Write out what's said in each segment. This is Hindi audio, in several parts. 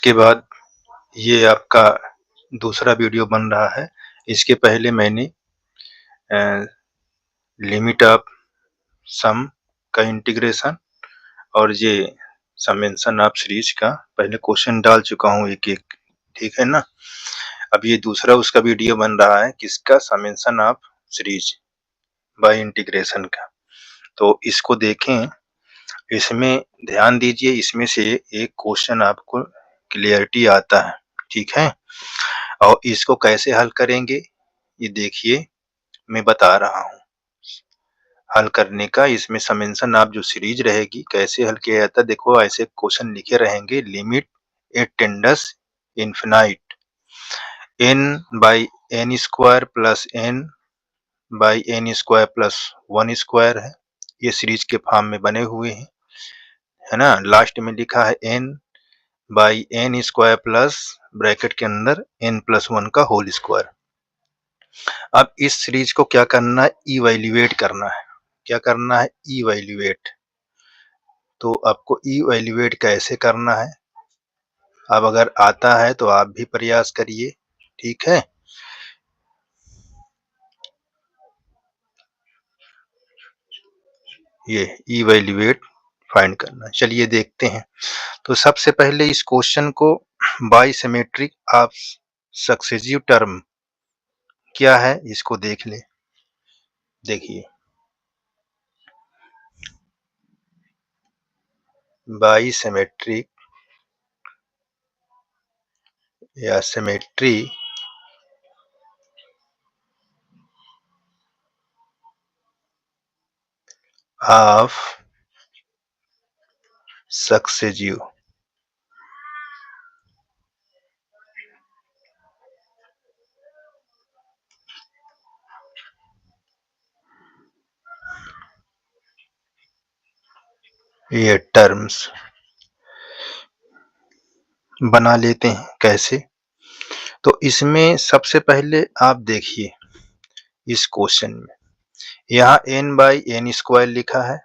के बाद ये आपका दूसरा वीडियो बन रहा है। इसके पहले मैंने लिमिट ऑफ सम का इंटीग्रेशन और ये समेशन ऑफ सीरीज का पहले क्वेश्चन डाल चुका हूँ एक-एक, ठीक है ना। अब ये दूसरा उसका वीडियो बन रहा है किसका, summation of series by integration का। तो इसको देखें, इसमें ध्यान दीजिए, इसमें से एक क्वेश्चन आपको क्लियरिटी आता है, ठीक है। और इसको कैसे हल करेंगे ये देखिए, मैं बता रहा हूँ हल करने का। इसमें समेशन ऑफ जो सीरीज रहेगी कैसे हल किया जाता है, देखो ऐसे क्वेश्चन लिखे रहेंगे, limit it tends infinite n by n square plus n by n square plus 1 square है। ये सीरीज के फॉर्म में बने हुए हैं, है ना। लास्ट में लिखा है n by n square plus bracket के अंदर n प्लस 1 का होल स्क्वायर। अब इस सीरीज को क्या करना है, इवैल्यूएट करना है। क्या करना है, इवैल्यूएट। तो आपको इवैल्यूएट कैसे करना है, अब अगर आता है तो आप भी प्रयास करिए, ठीक है। ये इवैल्यूएट फाइंड करना है, चलिए देखते हैं। तो सबसे पहले इस क्वेश्चन को by symmetric of successive term क्या है इसको देख ले। देखिए, बाई सिमेट्रिक या सिमेट्री ऑफ सक्सेसिव ये टर्म्स बना लेते हैं। कैसे, तो इसमें सबसे पहले आप देखिए इस क्वेश्चन में, यहाँ n बाई एन स्क्वायर लिखा है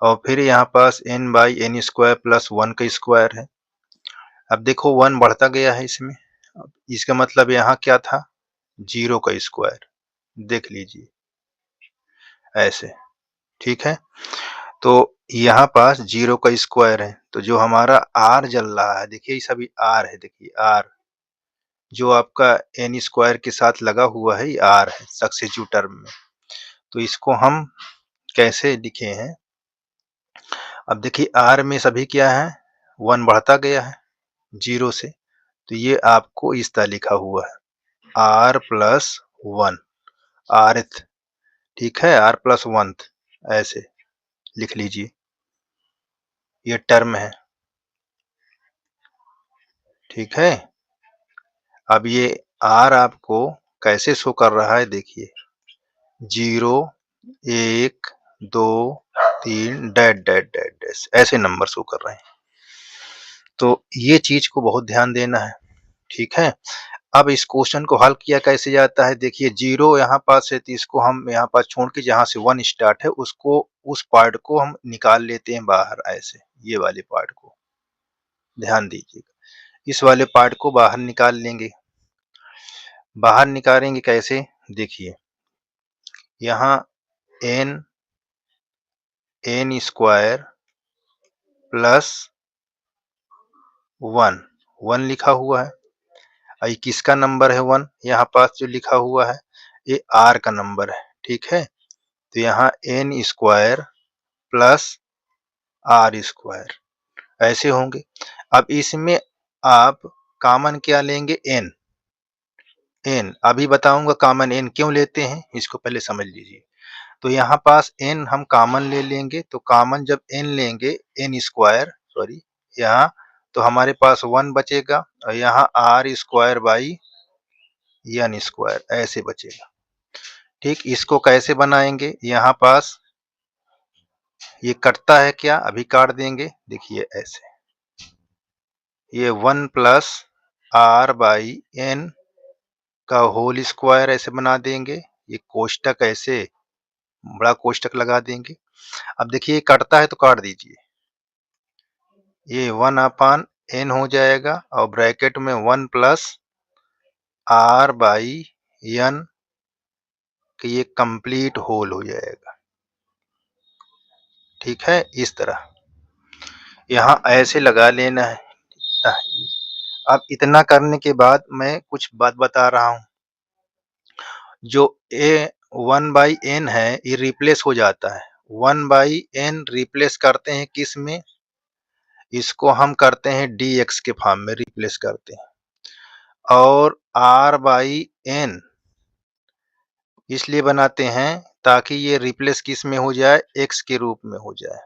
और फिर यहाँ पास n by N square plus 1 का स्क्वायर है। अब देखो 1 बढ़ता गया है इसमें, अब इसका मतलब यहाँ क्या था, 0 का स्क्वायर। देख लीजिए ऐसे, ठीक है। तो यहाँ पास 0 का स्क्वायर है, तो जो हमारा r जल रहा है, देखिए ये सभी r है, देखिए r जो आपका n स्क्वायर के साथ लगा हुआ है, ये r है सक्सेसिव टर्म में। तो इसको हम कैसे लिखे हैं, अब देखिए r में सभी क्या है, 1 बढ़ता गया है 0 से, तो ये आपको इस तरह लिखा हुआ है r प्लस 1 rth, ठीक है, r प्लस 1 ऐसे लिख लीजिए, ये टर्म है, ठीक है। अब ये r आपको कैसे शो कर रहा है, देखिए 0 1 2 3 डैट डैट डैट डैश ऐसे नंबर शो कर रहे हैं। तो ये चीज को बहुत ध्यान देना है, ठीक है। अब इस क्वेश्चन को हल किया कैसे जाता है, देखिए 0 यहाँ पास है तो इसको हम यहाँ पास छोड़ के जहाँ से 1 स्टार्ट है उसको, उस पार्ट को हम निकाल लेते हैं बाहर ऐसे, ये वाले पार्ट को ध्यान दीजिएगा, इस वाले पार्ट को बाहर निकाल लेंगे। बाहर निकालेंगे कैसे, देखिए यहाँ n स्क्वायर प्लस 1 लिखा हुआ है, ये किसका नंबर है 1, यहाँ पास जो लिखा हुआ है ये r का नंबर है, ठीक है। तो यहाँ n square plus r square ऐसे होंगे। अब इसमें आप कॉमन क्या लेंगे, n अभी बताऊंगा कॉमन n क्यों लेते हैं, इसको पहले समझ लीजिए। तो यहाँ पास n हम कॉमन ले लेंगे, तो कॉमन जब n लेंगे, n स्क्वायर सॉरी यहाँ, तो हमारे पास 1 बचेगा और यहाँ r square by n square ऐसे बचेगा, ठीक। इसको कैसे बनाएंगे, यहाँ पास ये कटता है क्या, अभी काट देंगे, देखिए ऐसे, ये 1 प्लस r बाई n का होल स्क्वायर ऐसे बना देंगे, ये कोष्टक ऐसे बड़ा कोष्टक लगा देंगे। अब देखिए कटता है तो काट दीजिए, ये 1 अपान n हो जाएगा और ब्रैकेट में 1 प्लस r बाई n कि ये कंप्लीट होल हो जाएगा। ठीक है, इस तरह यहाँ ऐसे लगा लेना है। अब इतना करने के बाद मैं कुछ बात बता रहा हूँ। जो ए 1 बाई n है ये रिप्लेस हो जाता है। 1 बाई n रिप्लेस करते हैं किस में? इसको हम करते हैं dx के फॉर्म में रिप्लेस करते हैं और r बाई n इसलिए बनाते हैं ताकि ये रिप्लेस किस में हो जाए? x के रूप में हो जाए।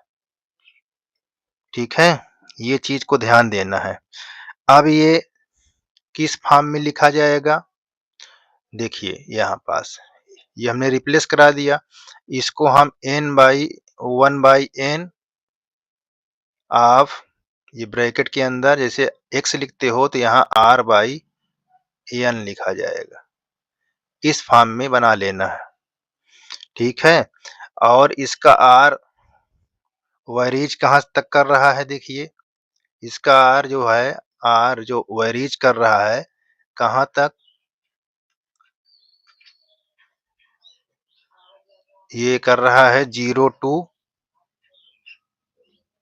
ठीक है, ये चीज को ध्यान देना है। अब ये किस फॉर्म में लिखा जाएगा? देखिए यहाँ पास ये हमने रिप्लेस करा दिया। इसको हम n by 1 by n of ये ब्रैकेट के अंदर जैसे x लिखते हो तो यहाँ r बाई n लिखा जाएगा। इस फॉर्म में बना लेना है। ठीक है, और इसका r वेरीज कहाँ तक कर रहा है? देखिए इसका r जो है r जो वेरीज कर रहा है कहाँ तक? ये कर रहा है 0 टू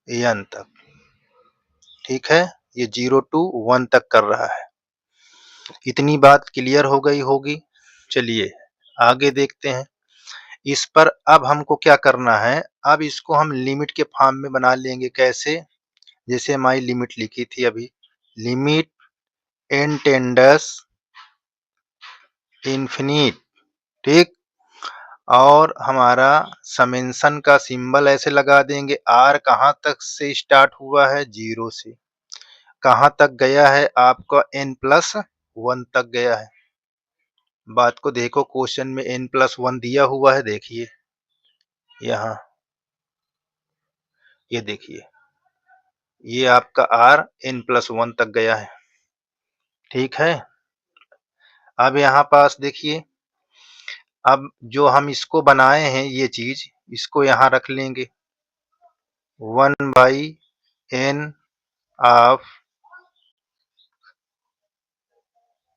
n तक। ठीक है, ये 0 टू 1 तक कर रहा है। इतनी बात क्लियर हो गई होगी। चलिए आगे देखते हैं। इस पर अब हमको क्या करना है? अब इसको हम लिमिट के फॉर्म में बना लेंगे। कैसे? जैसे हमारी लिमिट लिखी थी अभी, लिमिट n टेंडर्स इन्फिनिट। ठीक, और हमारा समेंशन का सिंबल ऐसे लगा देंगे। r कहाँ तक से स्टार्ट हुआ है? 0 से। कहाँ तक गया है? आपका n प्लस 1 तक गया है। बात को देखो, क्वेश्चन में n प्लस 1 दिया हुआ है। देखिए यहाँ, ये देखिए ये आपका r n प्लस 1 तक गया है। ठीक है, अब यहाँ पास देखिए, अब जो हम इसको बनाए हैं ये चीज, इसको यहाँ रख लेंगे 1 by n of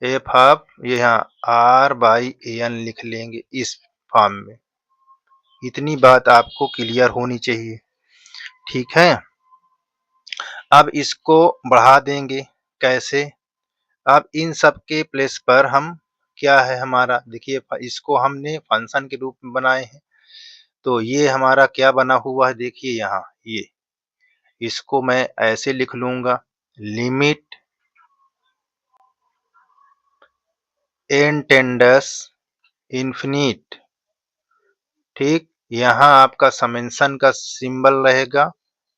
F of ये यहाँ r बाई n लिख लेंगे इस फॉर्म में। इतनी बात आपको क्लियर होनी चाहिए। ठीक है, अब इसको बढ़ा देंगे। कैसे? अब इन सब के प्लेस पर हम क्या है हमारा, देखिए इसको हमने फंक्शन के रूप में बनाए हैं तो ये हमारा क्या बना हुआ है? देखिए यहाँ ये, इसको मैं ऐसे लिख लूंगा, लिमिट n टेंडर्स इन्फिनिट। ठीक, यहाँ आपका समेंशन का सिंबल रहेगा।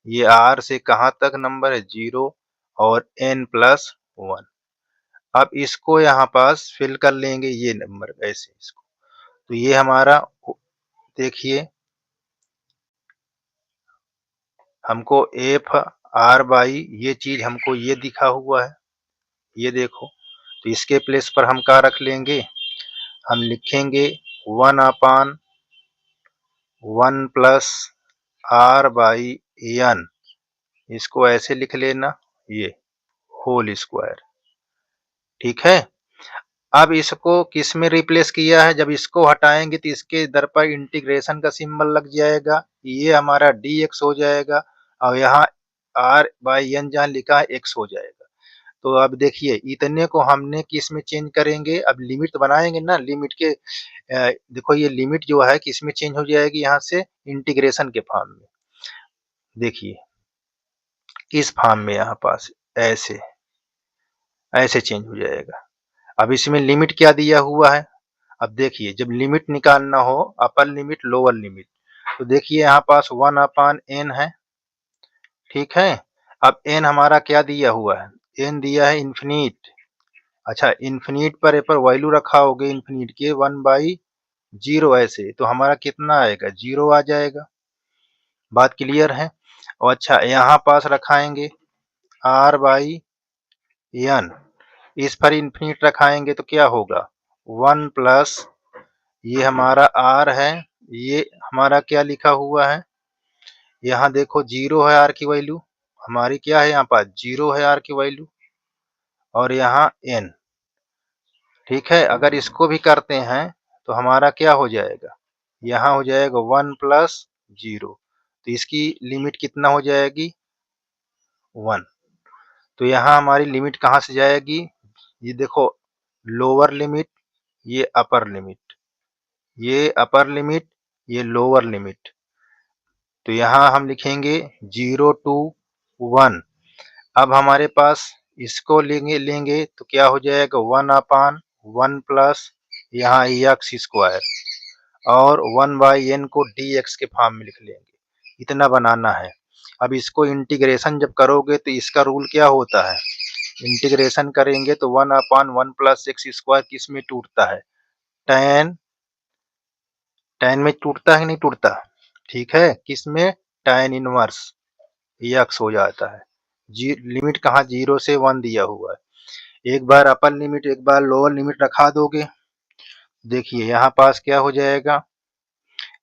ये r से कहाँ तक नंबर है? 0 और n प्लस 1। अब इसको यहाँ पास फिल कर लेंगे ये नंबर ऐसे इसको। तो ये हमारा देखिए हमको एफ आर बाई ये चीज हमको ये दिखा हुआ है, ये देखो। तो इसके प्लेस पर हम क्या रख लेंगे? हम लिखेंगे 1 अपान 1 प्लस आर बाई n। इसको ऐसे लिख लेना, ये होल स्क्वायर। ठीक है, अब इसको किस में रिप्लेस किया है? जब इसको हटाएंगे तो इसके इधर पर इंटीग्रेशन का सिंबल लग जाएगा, ये हमारा dx हो जाएगा और यहाँ r बाई n जहाँ लिखा है x हो जाएगा। तो अब देखिए इतने को हमने किस में चेंज करेंगे? अब लिमिट तो बनाएंगे ना, लिमिट के देखो ये लिमिट जो है किस में चेंज हो जाएगी? यहाँ से इंटीग्रेशन के फॉर्म में। देखिए इस फॉर्म में यहाँ पास ऐसे ऐसे चेंज हो जाएगा। अब इसमें लिमिट क्या दिया हुआ है? अब देखिए जब लिमिट निकालना हो, अपर लिमिट लोअर लिमिट, तो देखिए यहाँ पास 1 अपान n है। ठीक है, अब n हमारा क्या दिया हुआ है? n दिया है इन्फिनिट। अच्छा, इन्फिनिट पर वैल्यू रखा होगे इन्फिनिट के 1 बाई 0 ऐसे, तो हमारा कितना आएगा? 0 आ जाएगा। बात क्लियर है? और अच्छा यहाँ पास रखाएंगे r बाई n, इस पर इन्फिनिट रखाएंगे तो क्या होगा? 1 प्लस ये हमारा r है, ये हमारा क्या लिखा हुआ है? यहाँ देखो 0 है r की वैल्यू, हमारी क्या है, यहाँ पर 0 है r की वैल्यू और यहाँ n, ठीक है। अगर इसको भी करते हैं तो हमारा क्या हो जाएगा, यहाँ हो जाएगा 1 प्लस 0, तो इसकी लिमिट कितना हो जाएगी 1। तो यहाँ हमारी लिमिट कहाँ से जाएगी, ये देखो लोअर लिमिट, ये अपर लिमिट, ये अपर लिमिट, ये लोअर लिमिट। तो यहाँ हम लिखेंगे 0 टू 1। अब हमारे पास इसको लेंगे तो क्या हो जाएगा 1/1 प्लस यहाँ एक्स स्क्वायर और 1/n को dx के फॉर्म में लिख लेंगे, इतना बनाना है। अब इसको इंटीग्रेशन जब करोगे तो इसका रूल क्या होता है, इंटीग्रेशन करेंगे तो 1/1 प्लस एक्स स्क्वायर किस में टूटता है, tan, tan में टूटता है नहीं टूटता, ठीक है, किस में, tan इनवर्स एक्स हो जाता है। लिमिट कहाँ 0 से 1 दिया हुआ है, एक बार अपर लिमिट एक बार लोअर लिमिट रखा दोगे, देखिए यहाँ पास क्या हो जाएगा,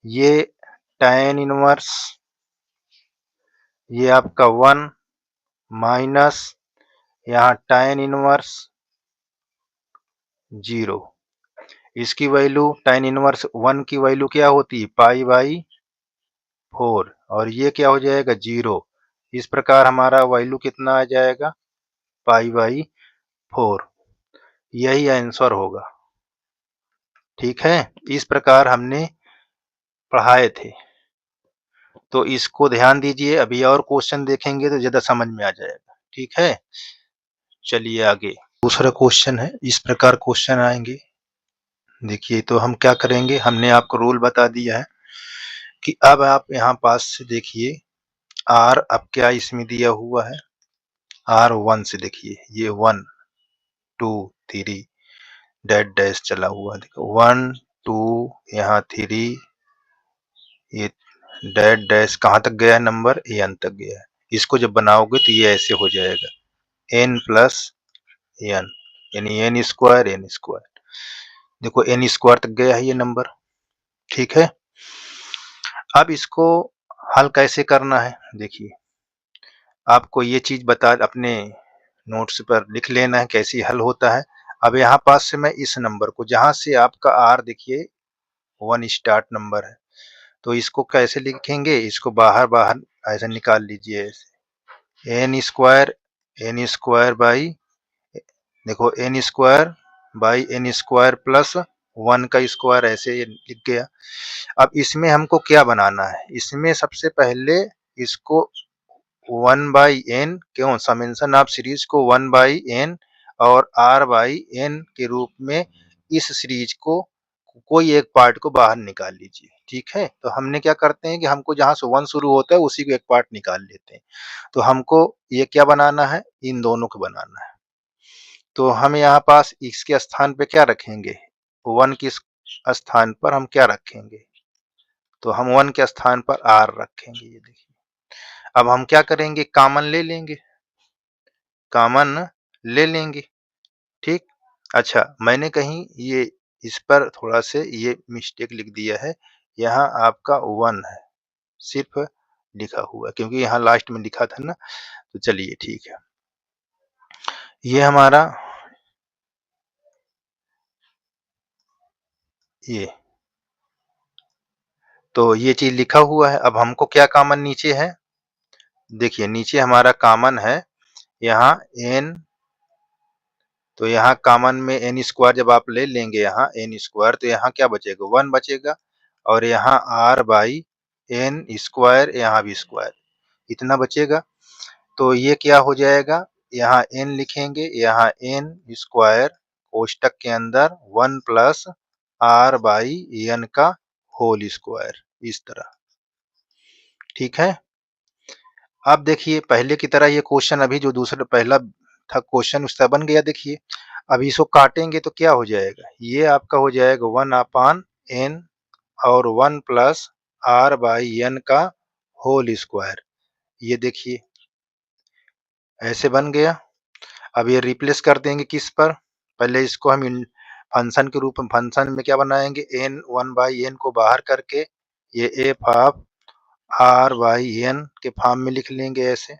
ये tan इनवर्स, ये आपका 1 माइनस यहाँ tan इनवर्स 0, इसकी वैल्यू tan इनवर्स 1 की वैल्यू क्या होती है π/4 और ये क्या हो जाएगा 0। इस प्रकार हमारा वैल्यू कितना आ जाएगा π/4, यही आंसर होगा, ठीक है। इस प्रकार हमने पढ़ाए थे, तो इसको ध्यान दीजिए, अभी और क्वेश्चन देखेंगे तो ज्यादा समझ में आ जाएगा, ठीक है। चलिए आगे दूसरा क्वेश्चन है, इस प्रकार क्वेश्चन आएंगे। देखिए तो हम क्या करेंगे, हमने आपको रूल बता दिया है कि अब आप यहाँ पास से देखिए r अब क्या इसमें दिया हुआ है, r1 से देखिए ये 1 2 3 डैश डैश चला हुआ, देखो 1 2 यहाँ 3, ये डैश डैश कहाँ तक गया है नंबर, n तक गया है। इसको जब बनाओगे तो ये ऐसे हो जाएगा n प्लस n, यानी n स्क्वायर, देखो n स्क्वायर तक गया है ये नंबर, ठीक है। अब इसको हल कैसे करना है, देखिए आपको ये चीज बता अपने नोट्स पर लिख लेना है कैसे हल होता है। अब यहाँ पास से मैं इस नंबर को, जहां से आपका r देखिए 1 स्टार्ट नंबर है, तो इसको कैसे लिखेंगे, इसको बाहर बाहर ऐसे निकाल लीजिए, ऐसे n स्क्वायर बाई, देखो n स्क्वायर प्लस 1 का स्क्वायर, ऐसे ये लिख गया। अब इसमें हमको क्या बनाना है, इसमें सबसे पहले इसको 1/n, क्यों, समेशन ऑफ सीरीज को 1/n और r/n के रूप में इस सीरीज को कोई एक पार्ट को बाहर निकाल लीजिए, ठीक है। तो हमने क्या करते हैं कि हमको जहां से 1 शुरू होता है उसी को एक पार्ट निकाल लेते हैं, तो हमको ये क्या बनाना है, इन दोनों को बनाना है। तो हम यहाँ पास इसके स्थान पे क्या रखेंगे, 1 के स्थान पर हम क्या रखेंगे, तो हम 1 के स्थान पर r रखेंगे, ये देखिए। अब हम क्या करेंगे, कॉमन ले लेंगे, कॉमन ले लेंगे, ठीक। अच्छा मैंने कहीं ये इस पर थोड़ा से ये मिस्टेक लिख दिया है, यहाँ आपका 1 है सिर्फ लिखा हुआ, क्योंकि यहाँ लास्ट में लिखा था ना, तो चलिए ठीक है। ये हमारा ये, तो ये चीज लिखा हुआ है। अब हमको क्या कॉमन नीचे है, देखिए नीचे हमारा कॉमन है यहाँ n, तो यहाँ कॉमन में n स्क्वायर जब आप ले लेंगे यहाँ n स्क्वायर, तो यहाँ क्या बचेगा 1 बचेगा, और यहाँ r/n स्क्वायर, यहाँ भी स्क्वायर, इतना बचेगा। तो ये क्या हो जाएगा, यहाँ n लिखेंगे, यहाँ n स्क्वायर कोष्टक के अंदर 1 प्लस r/n का होल स्क्वायर, इस तरह, ठीक है। अब देखिए पहले की तरह ये क्वेश्चन अभी जो दूसरा पहला था क्वेश्चन उसका बन गया, देखिए अब इसको काटेंगे तो क्या हो जाएगा, ये आपका हो जाएगा 1/n और 1 प्लस r/n का होल स्क्वायर, ये देखिए ऐसे बन गया। अब ये रिप्लेस कर देंगे किस पर, पहले इसको हम फंक्शन के रूप में, फंक्शन में क्या बनाएंगे, n 1/n को बाहर करके ये f ऑफ r/n के फॉर्म में लिख लेंगे ऐसे,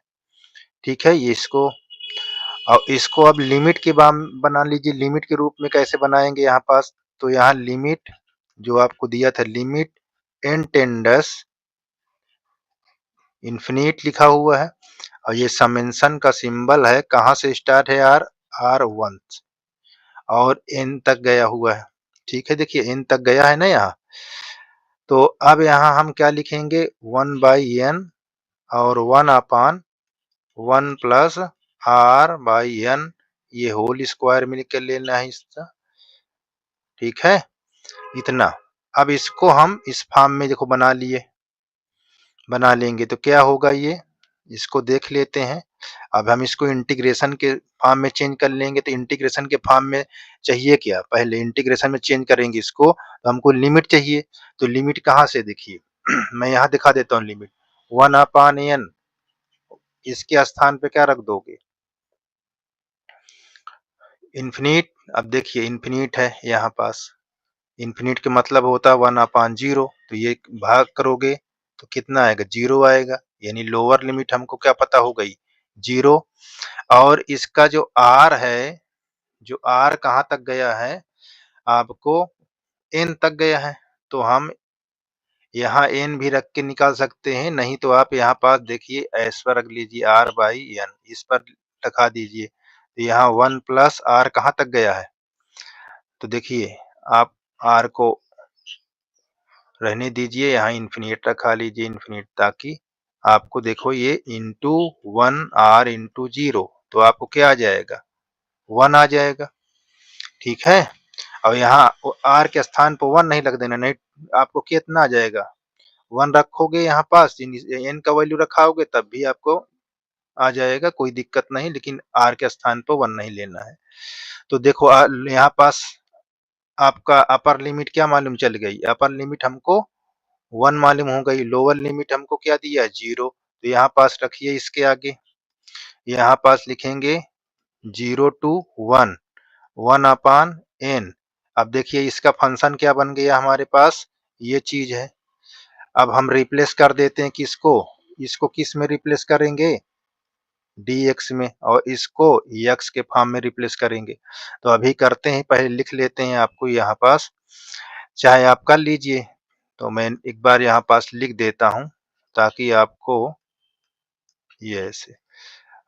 ठीक है, ये इसको और इसको अब लिमिट के बना लीजिए। लिमिट के रूप में कैसे बनाएँगे यहाँ पास, तो यहाँ लिमिट जो आपको दिया था, लिमिट n टेंडस इन्फिनिट लिखा हुआ है और ये समेशन का सिंबल है, कहाँ से स्टार्ट है R1 और n तक गया हुआ है। ठीक है, देखिए n तक गया है ना यहाँ। तो अब यहाँ हम क्या लिखेंगे, 1/n और 1/1 प्लस r/n, ये होल स्क्वायर में लिख के लेना है इसका। ठीक है, इतना। अब इसको हम इस फॉर्म में देखो बना लेंगे तो क्या होगा ये, इसको देख लेते हैं। अब हम इसको इंटीग्रेशन के फॉर्म में चेंज कर लेंगे, तो इंटीग्रेशन के फॉर्म में चाहिए क्या, पहले इंटीग्रेशन में चेंज करेंगे इसको तो हमको लिमिट चाहिए। तो लिमिट कहाँ से, देखिए मैं यहाँ दिखा देता हूँ लिमिट 1/n, इसके स्थान पे क्या रख दोगे, इन्फिनिट। अब देखिए इन्फिनिट है यहाँ पास, इन्फिनिट का मतलब होता है 1/0, तो ये भाग करोगे तो कितना आएगा, 0 आएगा, यानी लोअर लिमिट हमको क्या पता हो गई, 0। और इसका जो r है, जो r कहाँ तक गया है आपको, n तक गया है, तो हम यहाँ n भी रख के निकाल सकते हैं, नहीं तो आप यहाँ पास देखिए ऐस पर रख लीजिए r/n, इस पर लगा दीजिए, तो यहाँ 1 प्लस r कहाँ तक गया है, तो देखिए आप r को रहने दीजिए, यहाँ इन्फिनिट रखा लीजिए, इन्फिनिट, ताकि आपको देखो ये इंटू 1r इंटू 0, तो आपको क्या आ जाएगा, 1 आ जाएगा। ठीक है, और यहाँ r के स्थान पर 1 नहीं लग देना, नहीं आपको कितना आ जाएगा, 1 रखोगे यहाँ पास, n का वैल्यू रखाओगे तब भी आपको आ जाएगा, कोई दिक्कत नहीं, लेकिन r के स्थान पर 1 नहीं लेना है। तो देखो यहाँ पास आपका अपर लिमिट क्या मालूम चल गई, अपर लिमिट हमको 1 मालूम हो गई, लोअर लिमिट हमको क्या दिया है, 0। तो यहाँ पास रखिए, इसके आगे यहाँ पास लिखेंगे 0 to 1, 1/n। अब देखिए इसका फंक्शन क्या बन गया हमारे पास, ये चीज है। अब हम रिप्लेस कर देते हैं किसको, इसको किस में रिप्लेस करेंगे, dx में, और इसको x के फॉर्म में रिप्लेस करेंगे। तो अभी करते हैं, पहले लिख लेते हैं आपको यहाँ पास, चाहे आप कर लीजिए, तो मैं एक बार यहाँ पास लिख देता हूँ ताकि आपको ये ऐसे।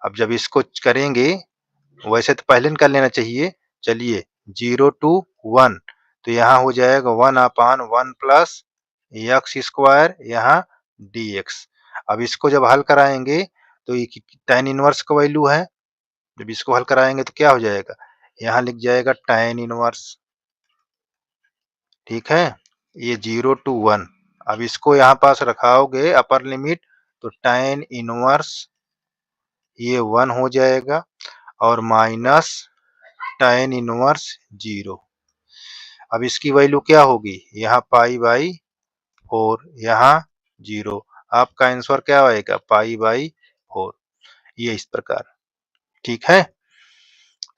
अब जब इसको करेंगे, वैसे तो पहले कर लेना चाहिए, चलिए 0 to 1, तो यहाँ हो जाएगा 1/1 प्लस एक्स स्क्वायर यहाँ dx। अब इसको जब हल कराएंगे तो ये tan इनवर्स का वैल्यू है, जब इसको हल कराएंगे तो क्या हो जाएगा, यहाँ लिख जाएगा tan इनवर्स। ठीक है, ये 0 to 1, अब इसको यहाँ पास रखाओगे अपर लिमिट, तो tan इनवर्स ये 1 हो जाएगा और माइनस tan इनवर्स 0। अब इसकी वैल्यू क्या होगी, यहाँ π/4, यहाँ 0, आपका आंसर क्या आएगा, π/4, ये इस प्रकार। ठीक है,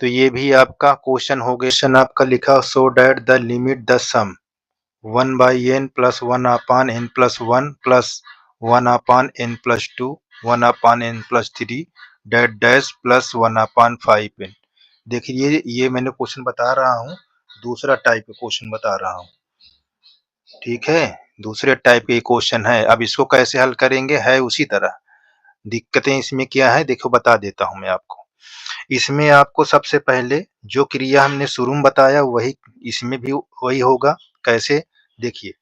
तो ये भी आपका क्वेश्चन हो गया। क्वेश्चन आपका लिखा, so that the limit the sum 1/n plus 1/n plus 1 plus 1/n plus 2 1/n plus 3 that dash plus 1/5n। देखिए ये मैंने क्वेश्चन बता रहा हूँ, दूसरा टाइप का क्वेश्चन बता रहा हूँ। ठीक है, दूसरे टाइप के क्वेश्चन है। अब इसको कैसे हल करेंगे, है उसी तरह। दिक्कतें इसमें क्या है, देखो बता देता हूँ मैं आपको। इसमें आपको सबसे पहले जो क्रिया हमने शुरू में बताया वही इसमें भी वही होगा। कैसे, देखिए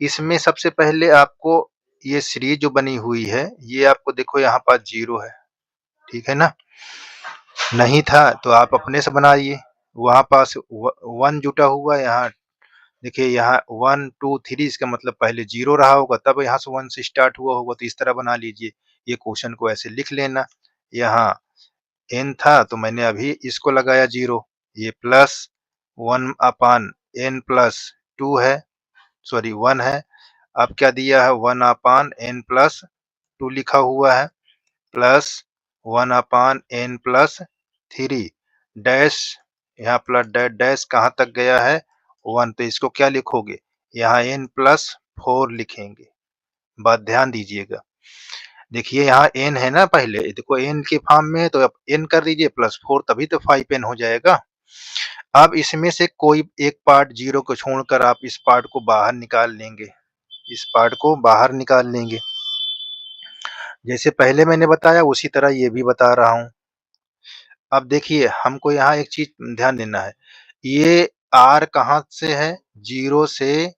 इसमें सबसे पहले आपको ये सीरीज जो बनी हुई है, ये आपको देखो यहाँ पास 0 है, ठीक है ना, नहीं था तो आप अपने से बनाइए, वहां पास 1 जुटा हुआ है, यहाँ देखिए यहाँ 1 2 3, इसका मतलब पहले 0 रहा होगा, तब यहाँ से 1 से स्टार्ट हुआ होगा, तो इस तरह बना लीजिए। ये क्वेश्चन को ऐसे लिख लेना, यहाँ n था तो मैंने अभी इसको लगाया 0, ये प्लस 1/n प्लस 2 है, सॉरी 1 है। अब क्या दिया है, 1/n प्लस 2 लिखा हुआ है, प्लस 1/n प्लस 3 डैश, यहाँ प्लस डैश कहाँ तक गया है, 1, तो इसको क्या लिखोगे, यहाँ n प्लस 4 लिखेंगे। बात ध्यान दीजिएगा, देखिए यहाँ n है ना, पहले देखो n के फॉर्म में है तो अब n कर दीजिए +4 तभी तो 5n हो जाएगा। अब इसमें से कोई एक पार्ट 0 को छोड़कर आप इस पार्ट को बाहर निकाल लेंगे, इस पार्ट को बाहर निकाल लेंगे। जैसे पहले मैंने बताया उसी तरह ये भी बता रहा हूँ। अब देखिए हमको यहाँ एक चीज़ ध्यान देना है, ये r कहाँ से है? 0 से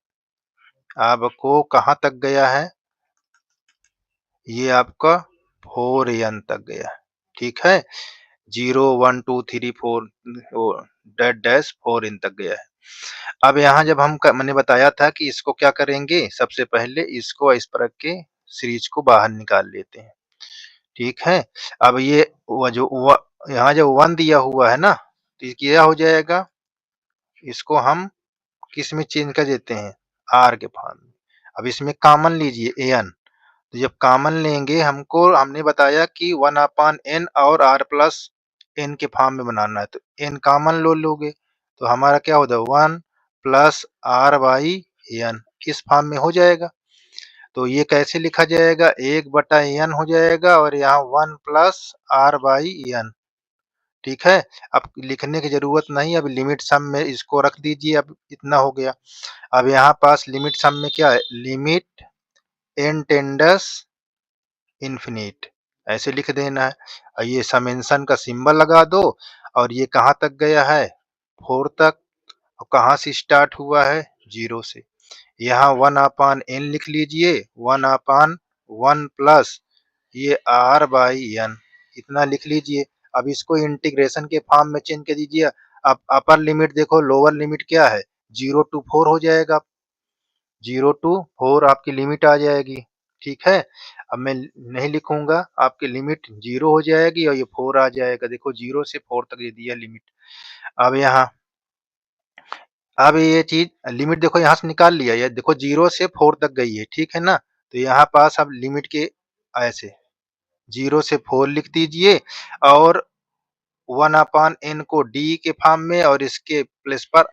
आपको कहाँ तक गया है? ये आपका 4n तक गया है, ठीक है? 0 1 2 3 4 वो डैश 4n तक गया है। अब यहाँ जब मैंने बताया था कि इसको क्या करेंगे, सबसे पहले इसको इस प्रकार के सीरीज को बाहर निकाल लेते हैं, ठीक है? अब ये यहाँ जो 1 दिया हुआ है ना, तो ये क्या हो जाएगा? इसको हम किस में चेंज कर देते हैं? r के फॉर्म में। अब इसमें कॉमन लीजिए an, तो जब कॉमन लेंगे हमने बताया कि 1/n और r प्लस n के फॉर्म में बनाना है, तो n कॉमन लोगे तो हमारा क्या होता है 1 प्लस r/n इस फॉर्म में हो जाएगा। तो ये कैसे लिखा जाएगा? 1/n हो जाएगा और यहाँ 1 प्लस r/n, ठीक है? अब लिखने की ज़रूरत नहीं, अब लिमिट सम में इसको रख दीजिए, अब इतना हो गया। अब यहाँ पास लिमिट सम में क्या है? लिमिट n टेंडस इन्फिनिट ऐसे लिख देना है। और ये समेंशन का सिंबल लगा दो और ये कहाँ तक गया है? 4 तक। और कहाँ से स्टार्ट हुआ है? 0 से। यहाँ 1/n लिख लीजिए, 1/1 प्लस ये r/n इतना लिख लीजिए। अब इसको इंटीग्रेशन के फॉर्म में चेंज कर दीजिए। अब अपर लिमिट देखो, लोअर लिमिट क्या है? 0 to 4 हो जाएगा। 0 to 4 आपकी लिमिट आ जाएगी, ठीक है? अब मैं नहीं लिखूंगा, आपकी लिमिट 0 हो जाएगी और ये 4 आ जाएगा। देखो 0 से 4 तक दे दिया लिमिट। अब यहाँ अब ये चीज लिमिट देखो यहाँ से निकाल लिया, ये देखो 0 से 4 तक गई है, ठीक है ना? तो यहाँ पास अब लिमिट के ऐसे 0 से 4 लिख दीजिए और 1/n को d के फॉर्म में और इसके प्लेस पर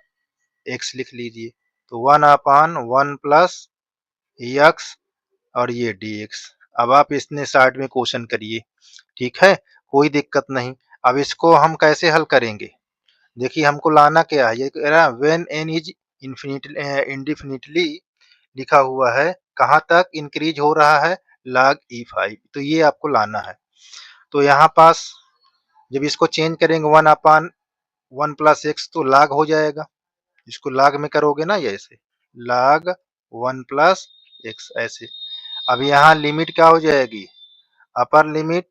x लिख लीजिए। तो 1/1 प्लस x और ये dx। अब आप इसने साइड में क्वेश्चन करिए, ठीक है? कोई दिक्कत नहीं। अब इसको हम कैसे हल करेंगे? देखिए हमको लाना क्या है, ये कह रहा है व्हेन n इज इंडेफिनिटली लिखा हुआ है, कहाँ तक इंक्रीज हो रहा है? log e5, तो ये आपको लाना है। तो यहाँ पास जब इसको चेंज करेंगे 1/1 प्लस x तो log हो जाएगा। इसको log में करोगे ना, ये ऐसे log 1 प्लस x ऐसे। अब यहाँ लिमिट क्या हो जाएगी? Upper limit,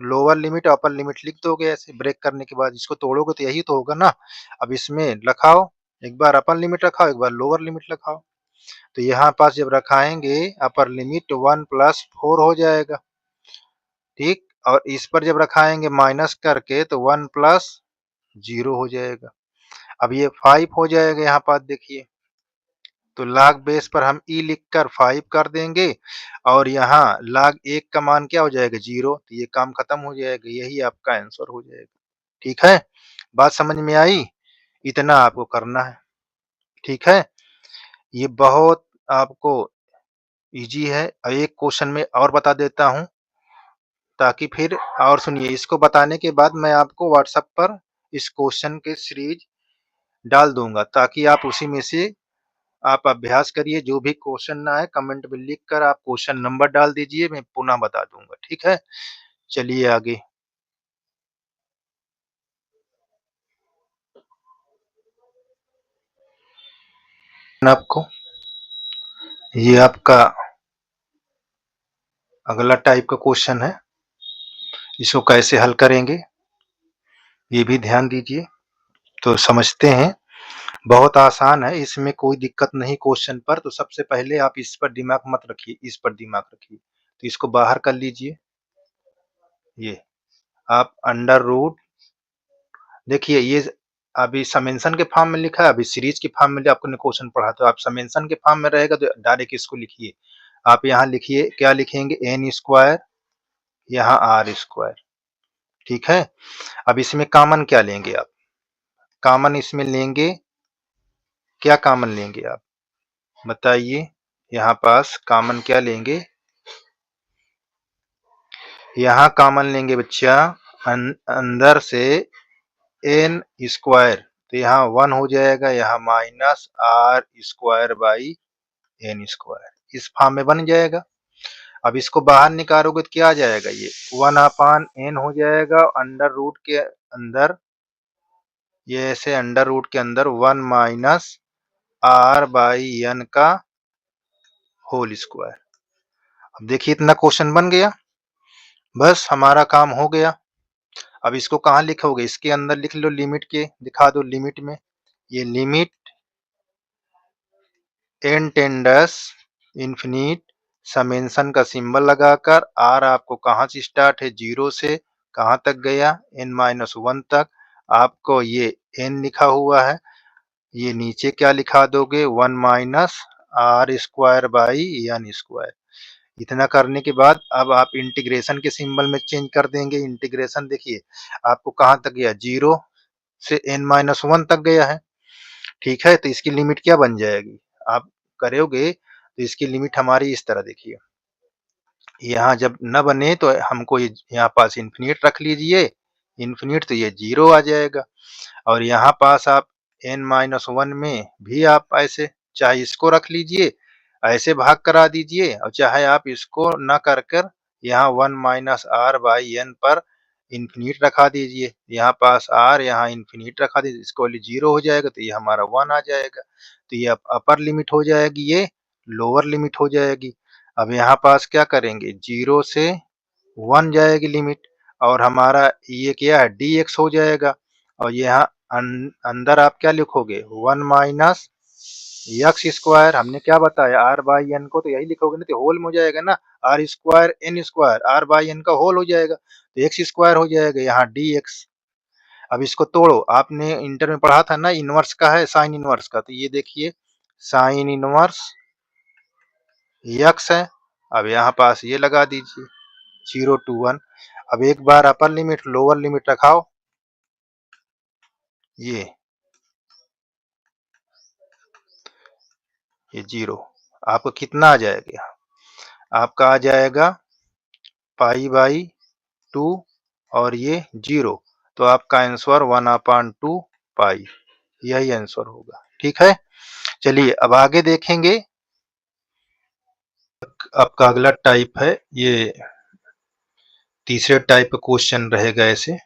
lower limit, upper limit लिख दोगे ऐसे ब्रेक करने के बाद। इसको तोड़ोगे तो यही तो होगा ना। अब इसमें रखाओ, एक बार अपर लिमिट रखाओ, एक बार लोअर लिमिट रखाओ। तो यहाँ पास जब रखाएंगे अपर लिमिट 1 प्लस 4 हो जाएगा, ठीक? और इस पर जब रखाएंगे माइनस करके तो 1 प्लस 0 हो जाएगा। अब ये 5 हो जाएगा यहाँ पास देखिए। तो log बेस पर हम e लिखकर 5 कर देंगे और यहाँ log 1 का मान क्या हो जाएगा? 0, तो ये काम खत्म हो जाएगा, यही आपका आंसर हो जाएगा, ठीक है? बात समझ में आई? इतना आपको करना है, ठीक है? ये बहुत आपको ईज़ी है। एक क्वेश्चन में और बता देता हूँ ताकि फिर, और सुनिए, इसको बताने के बाद मैं आपको व्हाट्सएप पर इस क्वेश्चन के सीरीज डाल दूँगा ताकि आप उसी में से आप अभ्यास करिए। जो भी क्वेश्चन ना आए कमेंट में लिख कर आप क्वेश्चन नंबर डाल दीजिए, मैं पुनः बता दूंगा, ठीक है? चलिए आगे। आपको ये आपका अगला टाइप का क्वेश्चन है, इसको कैसे हल करेंगे ये भी ध्यान दीजिए। तो समझते हैं, बहुत आसान है, इसमें कोई दिक्कत नहीं क्वेश्चन पर। तो सबसे पहले आप इस पर दिमाग मत रखिए, इस पर दिमाग रखिए। तो इसको बाहर कर लीजिए, ये आप अंडर रूट, देखिए ये अभी समेंशन के फॉर्म में लिखा है, अभी सीरीज के फॉर्म में आपने क्वेश्चन पढ़ा, तो आप समेंशन के फॉर्म में रहेगा तो डायरेक्ट इसको लिखिए। आप यहाँ लिखिए, क्या लिखेंगे? एन स्क्वायर, यहाँ आर स्क्वायर, ठीक है? अब इसमें कॉमन क्या लेंगे आप? कॉमन इसमें लेंगे क्या? कॉमन लेंगे आप बताइए। यहाँ पास कॉमन क्या लेंगे? यहाँ कॉमन लेंगे बच्चा अंदर से एन स्क्वायर, तो यहाँ 1 हो जाएगा, यहाँ minus R square by N square, इस फॉर्म में बन जाएगा। अब इसको बाहर निकालोगे तो क्या आ जाएगा, ये 1/n हो जाएगा, अंडर रूट के अंदर ये ऐसे अंडर रूट के अंदर 1 माइनस आर बाई एन का होल स्क्वायर। अब देखिए इतना क्वेश्चन बन गया, बस हमारा काम हो गया। अब इसको कहाँ लिखोगे, इसके अंदर लिख लो, लिमिट के दिखा दो, लिमिट में ये लिमिट एन टेंडस इन्फिनिट समेंशन का सिंबल लगाकर आर आपको कहाँ से स्टार्ट है, 0 से कहाँ तक गया, n-1 तक, आपको ये n लिखा हुआ है, ये नीचे क्या लिखा दोगे, 1 minus R square by N square. इतना करने के बाद अब आप इंटीग्रेशन के सिंबल में चेंज कर देंगे। इंटीग्रेशन देखिए आपको कहाँ तक गया, 0 से n-1 तक गया है, ठीक है। तो इसकी लिमिट क्या बन जाएगी, आप करोगे तो इसकी लिमिट हमारी इस तरह देखिए, यहाँ जब न बने तो हमको ये यहाँ पास इन्फिनिट रख लीजिए, इन्फिनिट तो ये 0 आ जाएगा, और यहाँ पास आप n-1 में भी आप ऐसे चाहे इसको रख लीजिए, ऐसे भाग करा दीजिए, और चाहे आप इसको न कर कर यहाँ 1 माइनस आर बाई एन पर इन्फिनिट रखा दीजिए, यहाँ पास आर यहाँ इन्फिनिट रखा दीजिए, इसको 0 हो जाएगा तो ये हमारा 1 आ जाएगा। तो ये अपर लिमिट हो जाएगी, ये लोअर लिमिट हो जाएगी। अब यहाँ पास क्या करेंगे, 0 से 1 जाएगी लिमिट, और हमारा ये क्या है, dx हो जाएगा, और यहाँ अंदर आप क्या लिखोगे, 1 माइनस एक्स स्क्वायर, हमने क्या बताया आर बाई एन को, तो यही लिखोगे ना, तो होल में हो जाएगा ना, R square N square, R by N का होल हो जाएगा, तो एक्स स्क्वायर हो जाएगा, यहाँ dx। अब इसको तोड़ो, आपने इंटर में पढ़ा था ना, इनवर्स का है, साइन इनवर्स का, तो ये देखिए साइन इनवर्स एक्स है। अब यहाँ पास ये लगा दीजिए 0 to 1। अब एक बार अपर लिमिट लोअर लिमिट रखाओ, ये 0, आपको कितना आ जाएगा, आपका आ जाएगा पाई बाई 2 और ये 0, तो आपका आंसर 1/2 पाई, यही आंसर होगा, ठीक है। चलिए अब आगे देखेंगे, आपका अगला टाइप है, ये तीसरे टाइप का क्वेश्चन रहेगा ऐसे,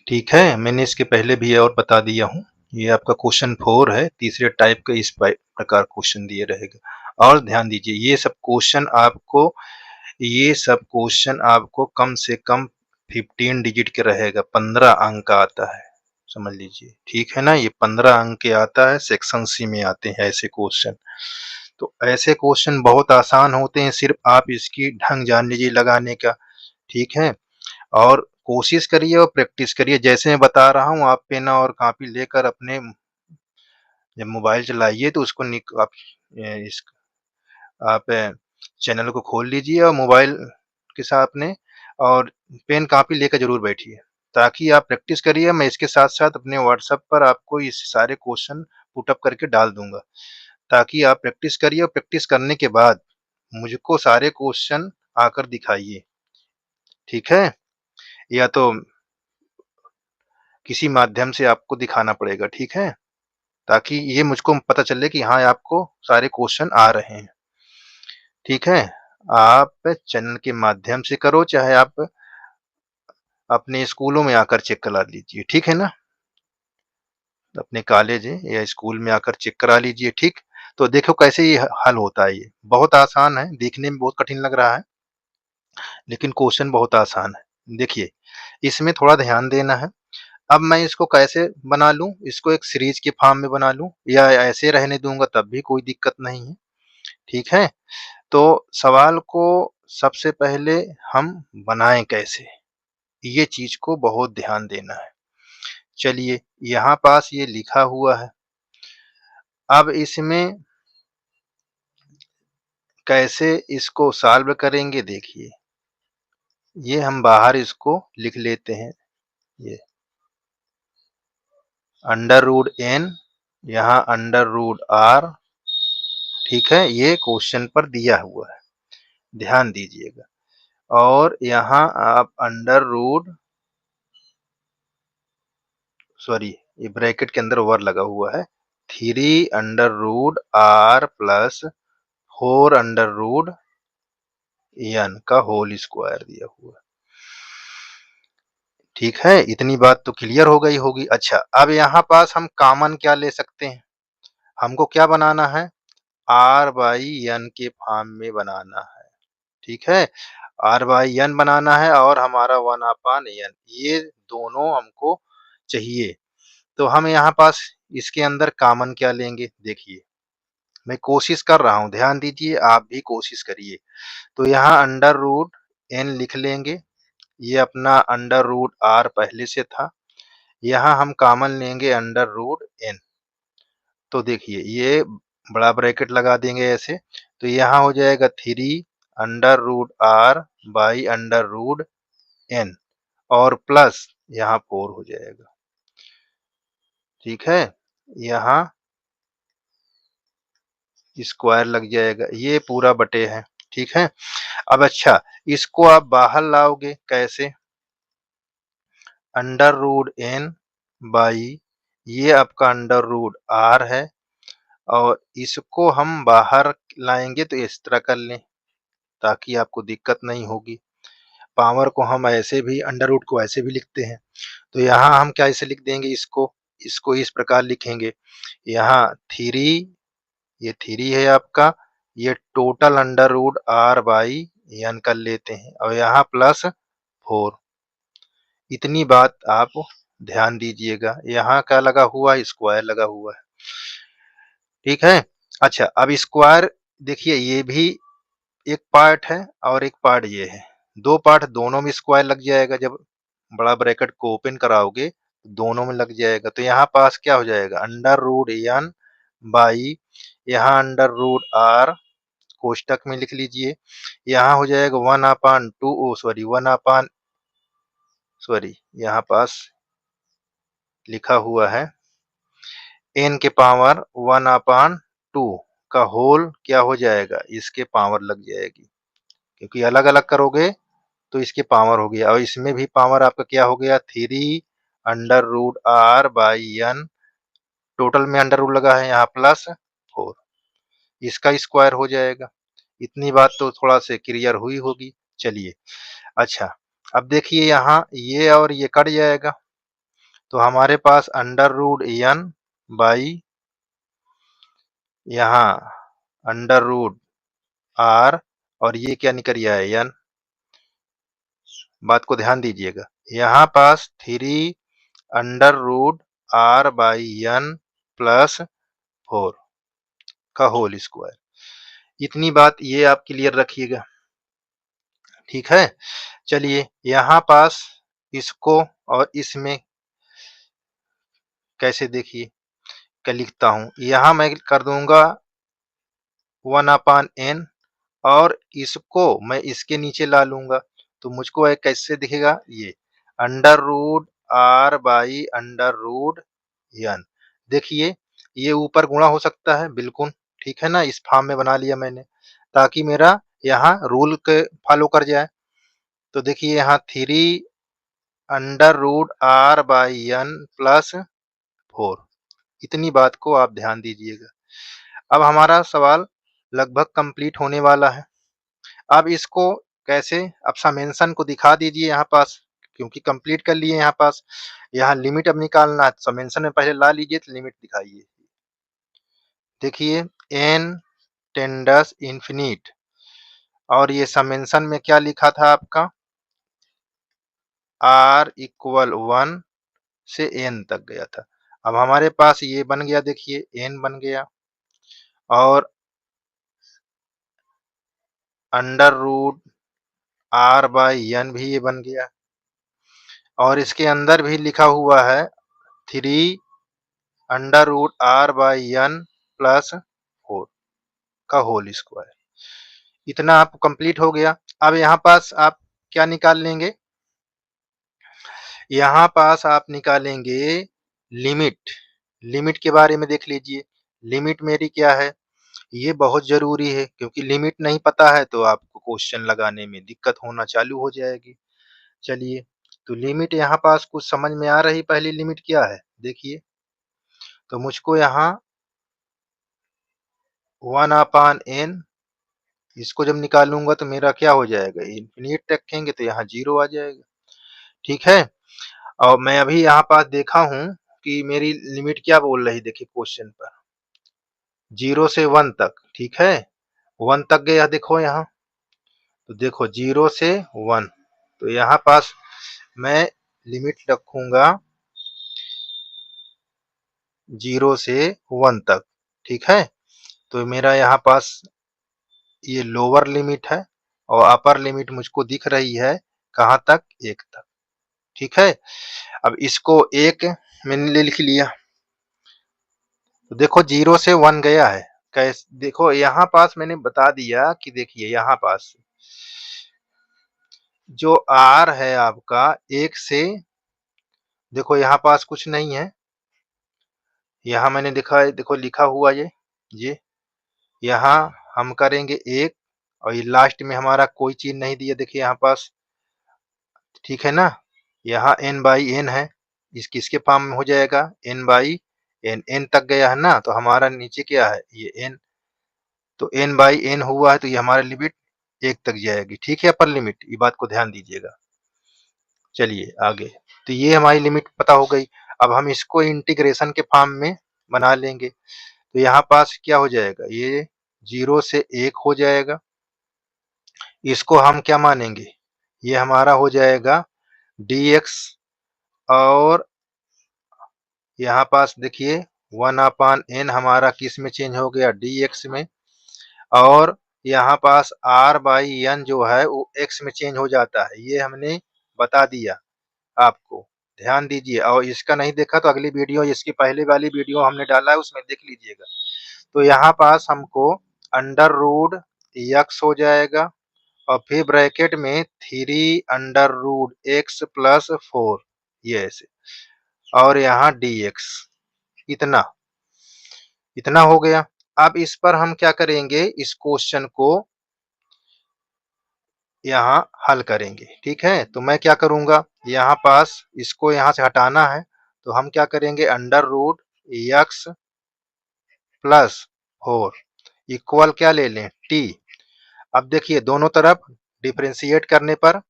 ठीक है। मैंने इसके पहले भी और बता दिया हूँ, ये आपका क्वेश्चन 4 है, तीसरे टाइप का इस प्रकार क्वेश्चन दिए रहेगा। और ध्यान दीजिए ये सब क्वेश्चन आपको कम से कम 15 डिजिट के रहेगा, 15 अंक का आता है, समझ लीजिए, ठीक है ना। ये 15 अंक के आता है, सेक्शन सी में आते हैं ऐसे क्वेश्चन। तो ऐसे क्वेश्चन बहुत आसान होते हैं, सिर्फ आप इसकी ढंग जान लीजिए लगाने का, ठीक है। और कोशिश करिए और प्रैक्टिस करिए, जैसे मैं बता रहा हूँ, आप पेन और कॉपी लेकर अपने जब मोबाइल चलाइए तो उसको आप इस आप चैनल को खोल लीजिए और मोबाइल के साथ अपने, और पेन कॉपी लेकर जरूर बैठिए, ताकि आप प्रैक्टिस करिए। मैं इसके साथ साथ अपने व्हाट्सएप पर आपको इस सारे क्वेश्चन पुटअप करके डाल दूंगा, ताकि आप प्रैक्टिस करिए, और प्रैक्टिस करने के बाद मुझको सारे क्वेश्चन आकर दिखाइए, ठीक है। या तो किसी माध्यम से आपको दिखाना पड़ेगा, ठीक है, ताकि ये मुझको पता चले कि हाँ आपको सारे क्वेश्चन आ रहे हैं, ठीक है। आप चैनल के माध्यम से करो, चाहे आप अपने स्कूलों में आकर चेक करा लीजिए, ठीक है ना, अपने कॉलेज या स्कूल में आकर चेक करा लीजिए, ठीक। तो देखो कैसे ये हल होता है, ये बहुत आसान है, देखने में बहुत कठिन लग रहा है, लेकिन क्वेश्चन बहुत आसान है। देखिए इसमें थोड़ा ध्यान देना है। अब मैं इसको कैसे बना लूं, इसको एक सीरीज के फॉर्म में बना लूं, या ऐसे रहने दूंगा तब भी कोई दिक्कत नहीं है, ठीक है। तो सवाल को सबसे पहले हम बनाएं कैसे, ये चीज को बहुत ध्यान देना है। चलिए यहाँ पास ये लिखा हुआ है, अब इसमें कैसे इसको सॉल्व करेंगे, देखिए ये हम बाहर इसको लिख लेते हैं, ये अंडर रूट एन, यहाँ अंडर रूट आर, ठीक है, ये क्वेश्चन पर दिया हुआ है, ध्यान दीजिएगा। और यहाँ आप अंडर रूट सॉरी ये ब्रैकेट के अंदर ओवर लगा हुआ है 3 under root r plus 4 under root n का होल स्क्वायर दिया हुआ है। ठीक है, इतनी बात तो क्लियर हो गई होगी। अच्छा, अब यहाँ पास हम कॉमन क्या ले सकते हैं? हमको क्या बनाना है? r बाई n के फॉर्म में बनाना है। ठीक है, r बाई n बनाना है और हमारा 1/n ये दोनों हमको चाहिए। तो हम यहाँ पास इसके अंदर कॉमन क्या लेंगे? देखिए, मैं कोशिश कर रहा हूँ, ध्यान दीजिए, आप भी कोशिश करिए। तो यहाँ अंडर रूट n लिख लेंगे, ये अपना अंडर रूट r पहले से था। यहाँ हम कॉमन लेंगे अंडर रूट n। तो देखिए, ये बड़ा ब्रैकेट लगा देंगे ऐसे, तो यहाँ हो जाएगा 3 under root r by under root n और प्लस यहाँ 4 हो जाएगा। ठीक है, यहाँ स्क्वायर लग जाएगा, ये पूरा बटे है। ठीक है, अब अच्छा, इसको आप बाहर लाओगे कैसे? अंडर रूट n बाई ये आपका अंडर रूट r है और इसको हम बाहर लाएंगे तो इस तरह कर लें ताकि आपको दिक्कत नहीं होगी। पावर को हम ऐसे भी अंडर रूट को ऐसे भी लिखते हैं। तो यहाँ हम क्या ऐसे लिख देंगे इसको इस प्रकार लिखेंगे, यहाँ 3 ये 3 है आपका, ये total under root r by n कर लेते हैं और यहाँ प्लस 4। इतनी बात आप ध्यान दीजिएगा, यहाँ क्या लगा हुआ है? स्क्वायर लगा हुआ है। ठीक है, अच्छा, अब स्क्वायर देखिए, ये भी एक पार्ट है और एक पार्ट ये है, दो पार्ट, दोनों में स्क्वायर लग जाएगा। जब बड़ा ब्रैकेट को ओपन कराओगे दोनों में लग जाएगा। तो यहाँ पास क्या हो जाएगा? अंडर रूट n बाई यहाँ अंडर रूट r कोष्टक में लिख लीजिए, यहाँ हो जाएगा 1/2 सॉरी यहाँ पास लिखा हुआ है n के पावर 1/2 का होल क्या हो जाएगा? इसके पावर लग जाएगी, क्योंकि अलग अलग करोगे तो इसके पावर हो गया और इसमें भी पावर आपका क्या हो गया? 3 under root r by n, total में अंडर रूट लगा है यहाँ प्लस 4, इसका स्क्वायर हो जाएगा। इतनी बात तो थोड़ा से क्लियर हुई होगी। चलिए, अच्छा, अब देखिए यहाँ ये और ये कट जाएगा, तो हमारे पास अंडर रूट n बाई यहाँ अंडर रूट r और ये क्या निकल गया है? n। बात को ध्यान दीजिएगा, यहाँ पास 3 under root r by n plus 4 का होल स्क्वायर। इतनी बात ये आप क्लियर रखिएगा। ठीक है, चलिए यहाँ पास इसको और इसमें कैसे देखिए क्या लिखता हूँ, यहाँ मैं कर दूंगा 1/n और इसको मैं इसके नीचे ला लूंगा, तो मुझको एक कैसे दिखेगा? ये under root r by under root n। देखिए, ये ऊपर गुणा हो सकता है, बिल्कुल ठीक है ना, इस फॉर्म में बना लिया मैंने ताकि मेरा यहाँ रूल के फॉलो कर जाए। तो देखिए यहाँ 3 under root r by n plus 4, इतनी बात को आप ध्यान दीजिएगा। अब हमारा सवाल लगभग कंप्लीट होने वाला है। अब इसको कैसे, अब समेंशन को दिखा दीजिए यहाँ पास, क्योंकि कंप्लीट कर लिए यहाँ पास। यहाँ लिमिट अब निकालना है, समेंशन में पहले ला लीजिए तो लिमिट दिखाइए। देखिए n टेंडस इंफिनिट और ये समेंशन में क्या लिखा था आपका? r इक्वल 1 से n तक गया था। अब हमारे पास ये बन गया, देखिए n बन गया और under root r by n भी ये बन गया और इसके अंदर भी लिखा हुआ है 3 under root r by n plus 4 का होल स्क्वायर। इतना आप कंप्लीट हो गया। अब यहाँ पास आप क्या निकाल लेंगे? यहाँ पास आप निकालेंगे लिमिट। लिमिट के बारे में देख लीजिए, लिमिट मेरी क्या है? ये बहुत ज़रूरी है क्योंकि लिमिट नहीं पता है तो आपको क्वेश्चन लगाने में दिक्कत होना चालू हो जाएगी। चलिए, तो लिमिट यहाँ पास कुछ समझ में आ रही पहली लिमिट क्या है? देखिए, तो मुझको यहाँ 1/n इसको जब निकालूँगा तो मेरा क्या हो जाएगा? इन्फिनिट रखेंगे तो यहाँ 0 आ जाएगा, ठीक है? और मैं अभी यहाँ पास देखा हूँ कि मेरी लिमिट क्या बोल रही देखिए क्वेश्चन पर 0 से 1 तक, ठीक है? 1 तक गया देखो यहाँ, तो देखो 0 से 1 तो यहाँ पास मैं लिमिट रखूँगा 0 से 1 तक, ठीक है? तो मेरा यहाँ पास ये लोअर लिमिट है और अपर लिमिट मुझको दिख रही है कहाँ तक? 1 तक, ठीक है? अब इसको 1 मैंने लिख लिया, तो देखो 0 से 1 गया है। देखो यहाँ पास मैंने बता दिया कि देखिए यहाँ पास जो r है आपका 1 से देखो यहाँ पास कुछ नहीं है, यहाँ मैंने देखा है देखो लिखा हुआ ये यहाँ हम करेंगे 1 और ये लास्ट में हमारा कोई चीज़ नहीं दिया देखिए यहाँ पास, ठीक है ना? यहाँ n/n है, इस किसके फॉर्म में हो जाएगा? n/n, n तक गया है ना, तो हमारा नीचे क्या है? ये n, तो n/n हुआ है तो ये हमारा लिमिट 1 तक जाएगी, ठीक है? अपर लिमिट, ये बात को ध्यान दीजिएगा। चलिए आगे, तो ये हमारी लिमिट पता हो गई। अब हम इसको इंटीग्रेशन के फॉर्म में बना लेंगे, तो यहाँ पास क्या हो जाएगा? ये 0 से 1 हो जाएगा, इसको हम क्या मानेंगे? ये हमारा हो जाएगा dx और यहाँ पास देखिए 1/n हमारा किस में चेंज हो गया? dx में, और यहाँ पास r/n जो है वो x में चेंज हो जाता है, ये हमने बता दिया आपको, ध्यान दीजिए। और इसका नहीं देखा तो अगली वीडियो, इसकी पहले वाली वीडियो हमने डाला है उसमें देख लीजिएगा। तो यहाँ पास हमको अंडर रूट x हो जाएगा और फिर ब्रैकेट में 3 अंडर रूट x प्लस 4 ये ऐसे, और यहाँ dx, इतना इतना हो गया। अब इस पर हम क्या करेंगे? इस क्वेश्चन को यहाँ हल करेंगे, ठीक है? तो मैं क्या करूँगा? यहाँ पास इसको यहाँ से हटाना है, तो हम क्या करेंगे? Under root x plus 4 equal क्या ले लें? t। अब देखिए दोनों तरफ डिफरेंशिएट करने पर,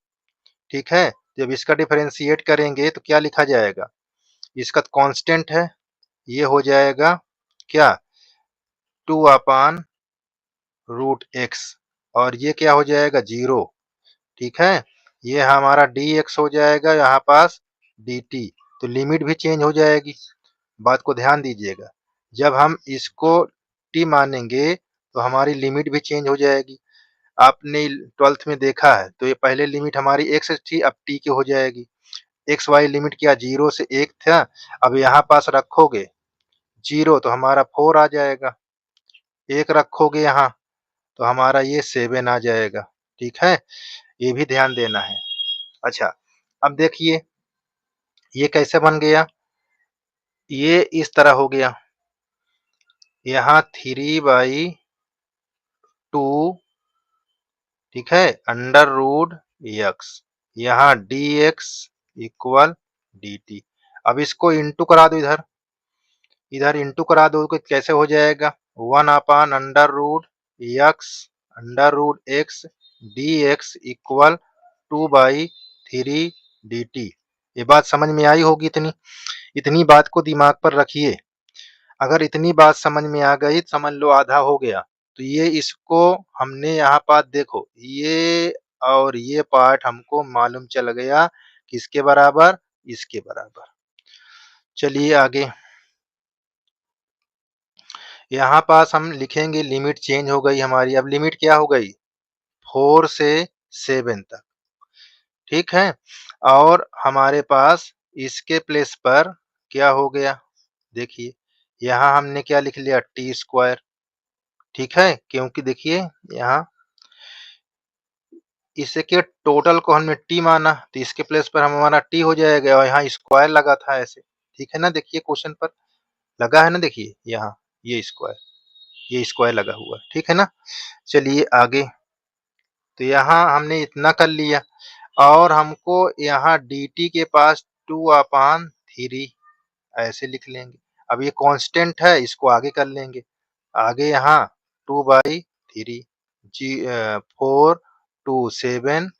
ठीक है? जब इसका डिफरेंशिएट करेंगे तो क्या लिखा जाएगा? इसका कांस्टेंट है, ये हो जाएगा क्या? 2/√x और ये क्या हो जाएगा? 0, ठीक है? ये हमारा dx हो जाएगा यहाँ पास dt, तो लिमिट भी चेंज हो जाएगी, बात को ध्यान दीजिएगा। जब हम इसको t मानेंगे तो हमारी लिमिट भी चेंज हो जाएगी। आपने 12th में देखा है, तो ये पहले लिमिट हमारी x थी, अब t की हो जाएगी। एक्स वाई लिमिट क्या 0 से 1 था, अब यहाँ पास रखोगे 0 तो हमारा 4 आ जाएगा, 1 रखोगे यहाँ तो हमारा ये 7 आ जाएगा, ठीक है? ये भी ध्यान देना है। अच्छा, अब देखिए ये कैसे बन गया? ये इस तरह हो गया, यहाँ 3/2, ठीक है, अंडर रूट x, यहाँ dx इक्वल dt। अब इसको इंटू करा दो, इधर इंटू करा दो तो कैसे हो जाएगा? 1/√x under root x dx equal 2/3 dt। ये बात समझ में आई होगी। इतनी इतनी बात को दिमाग पर रखिए, अगर इतनी बात समझ में आ गई समझ लो आधा हो गया। तो ये इसको हमने यहाँ पास देखो, ये और ये पार्ट हमको मालूम चल गया किसके बराबर? इसके बराबर। चलिए आगे, यहाँ पास हम लिखेंगे लिमिट चेंज हो गई हमारी। अब लिमिट क्या हो गई? 4 से 7 तक, ठीक है? और हमारे पास इसके प्लेस पर क्या हो गया? देखिए यहाँ हमने क्या लिख लिया? t², ठीक है? क्योंकि देखिए यहाँ इसके टोटल को हमने t माना तो इसके प्लेस पर हमारा t हो जाएगा और यहाँ स्क्वायर लगा था ऐसे, ठीक है ना? देखिए क्वेश्चन पर लगा है ना, देखिए यहाँ ये स्क्वायर, ये स्क्वायर लगा हुआ है, ठीक है ना। चलिए आगे, तो यहाँ हमने इतना कर लिया और हमको यहाँ dt के पास 2/3 ऐसे लिख लेंगे। अब ये कांस्टेंट है, इसको आगे कर लेंगे। आगे यहाँ 2/3 4 2 7।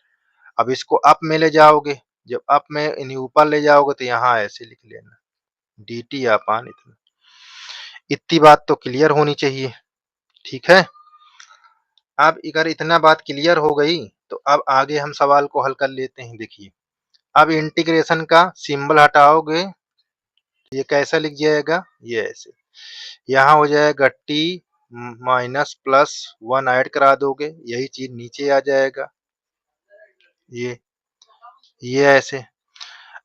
अब इसको अप में ले जाओगे, जब अप में यानी ऊपर ले जाओगे तो यहाँ ऐसे लिख लेना dt अपान इतना। इतनी बात तो क्लियर होनी चाहिए, ठीक है। अब अगर इतना बात क्लियर हो गई तो अब आगे हम सवाल को हल कर लेते हैं। देखिए, अब इंटीग्रेशन का सिंबल हटाओगे, ये कैसा लिख जाएगा, ये ऐसे। यहाँ हो जाएगा t माइनस प्लस 1 ऐड करा दोगे, यही चीज नीचे आ जाएगा, ये ऐसे।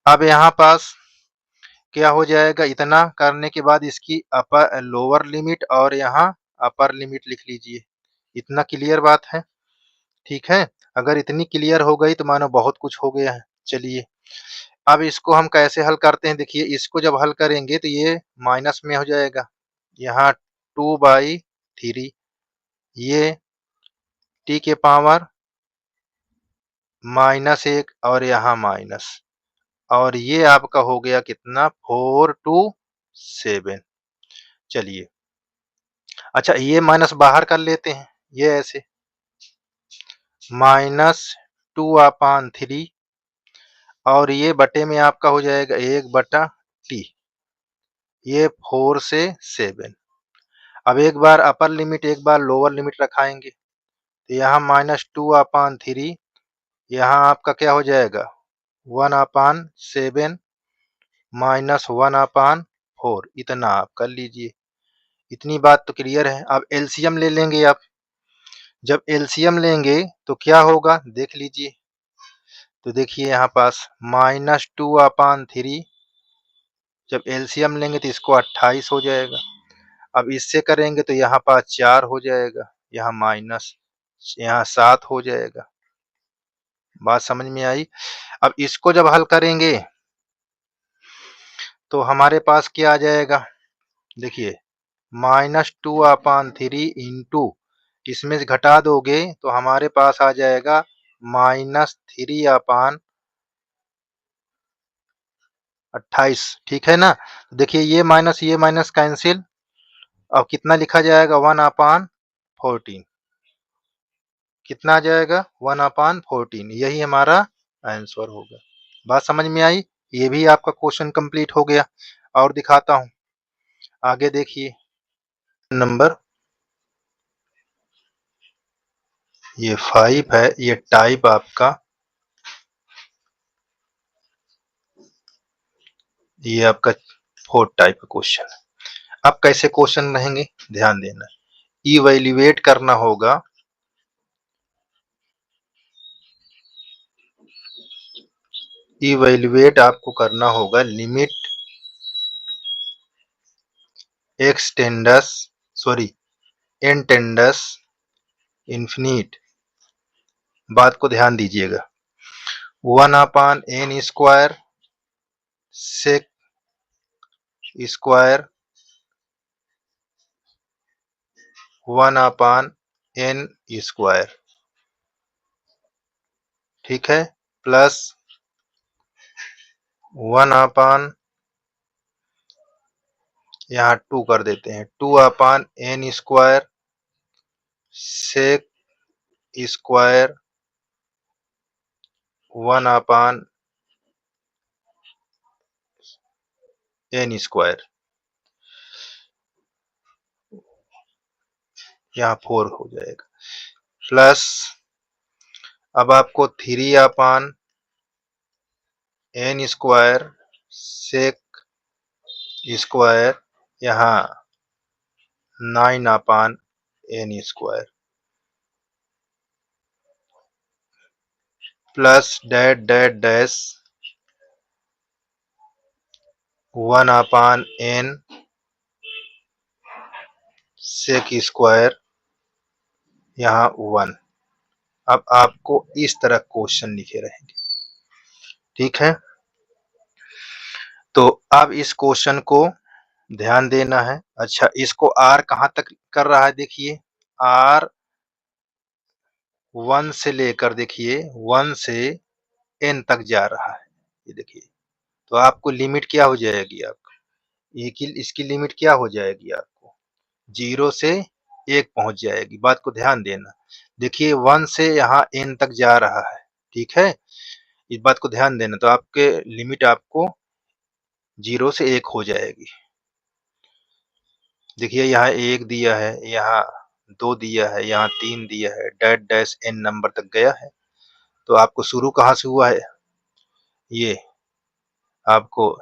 अब यहाँ पास क्या हो जाएगा, इतना करने के बाद इसकी अपर लोअर लिमिट और यहाँ अपर लिमिट लिख लीजिए। इतना क्लियर बात है, ठीक है। अगर इतनी क्लियर हो गई तो मानो बहुत कुछ हो गया है। चलिए अब इसको हम कैसे हल करते हैं। देखिए, इसको जब हल करेंगे तो ये माइनस में हो जाएगा, यहाँ 2/3, ये t के पावर -1 और यहाँ माइनस, और ये आपका हो गया कितना 4 2 7। चलिए अच्छा, ये माइनस बाहर कर लेते हैं, ये ऐसे -2/3 और ये बटे में आपका हो जाएगा 1/t, ये 4 से 7। अब एक बार अपर लिमिट एक बार लोअर लिमिट रखाएंगे तो यहाँ -2/3, यहाँ आपका क्या हो जाएगा 1/7 -1/4, इतना आप कर लीजिए। इतनी बात तो क्लियर है। अब एलसीएम ले लेंगे आप, जब एलसीएम लेंगे तो क्या होगा देख लीजिए। तो देखिए यहाँ पास -2/3, जब एलसीएम लेंगे तो इसको 28 हो जाएगा। अब इससे करेंगे तो यहाँ पास 4 हो जाएगा, यहाँ माइनस, यहाँ 7 हो जाएगा। बात समझ में आई। अब इसको जब हल करेंगे तो हमारे पास क्या आ जाएगा, देखिए -2/3 इंटू इसमें से घटा दोगे तो हमारे पास आ जाएगा -3/28, ठीक है ना। देखिए ये माइनस कैंसिल, अब कितना लिखा जाएगा 1/14, कितना आ जाएगा 1/14, यही हमारा आंसर होगा। बात समझ में आई। ये भी आपका क्वेश्चन कंप्लीट हो गया। और दिखाता हूं, आगे देखिए नंबर, ये 5 है, ये टाइप आपका, ये आपका 4 टाइप का क्वेश्चन है। अब कैसे क्वेश्चन रहेंगे ध्यान देना, इवैल्यूएट करना होगा, इवैल्यूएट आपको करना होगा limit X tends sorry N tends infinite. बात को ध्यान दीजिएगा, 1/n square sec square 1/n square, ठीक है, प्लस 1/, यहाँ 2 कर देते हैं, 2/n square sec square 1/n square, यहाँ 4 हो जाएगा, प्लस अब आपको 3/n स्क्वायर सेक स्क्वायर यहाँ 9/n स्क्वायर, plus that that dash 1/n sec square यहाँ 1। अब आपको इस तरह क्वेश्चन लिखे रहेंगे, ठीक है। तो अब इस क्वेश्चन को ध्यान देना है। अच्छा, इसको आर कहाँ तक कर रहा है देखिए, आर 1 से लेकर देखिए 1 से एन तक जा रहा है। ये देखिए, तो आपको लिमिट क्या हो जाएगी आपकी, ये की इसकी लिमिट क्या हो जाएगी आपको, 0 से 1 पहुँच जाएगी। बात को ध्यान देना। देखिए 1 से यहाँ एन तक जा रहा है, ठीक है? इस बात को ध्यान देना, तो आपके लिमिट आपको 0 से 1 हो जाएगी। देखिए यहाँ 1 दिया है, यहाँ 2 दिया है, यहाँ 3 दिया है, डैश डैश एन नंबर तक गया है। तो आपको शुरू कहाँ से हुआ है, ये आपको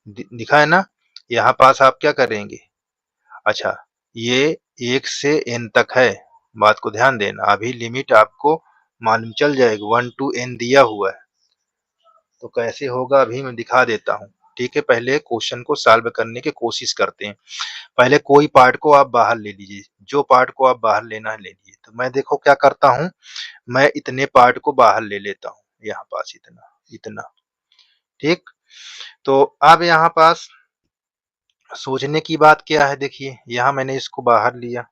दिखा है ना, यहाँ पास आप क्या करेंगे। अच्छा, ये 1 से n तक है, बात को ध्यान देना। अभी लिमिट आपको मालूम चल जाएगी, 1 to n दिया हुआ है। तो कैसे होगा अभी मैं दिखा देता हूँ, ठीक है? पहले क्वेश्चन को सॉल्व करने की कोशिश करते हैं। पहले कोई पार्ट को आप बाहर ले लीजिए, जो पार्ट को आप बाहर लेना है ले लीजिए। तो मैं देखो क्या करता हूँ, मैं इतने पार्ट को बाहर ले लेता हूँ, यहाँ पास इतना, इतना, ठीक? तो अब यहाँ पास सोचने की बात क्या है, देखिए यहाँ मैंने इसको बाहर लिया,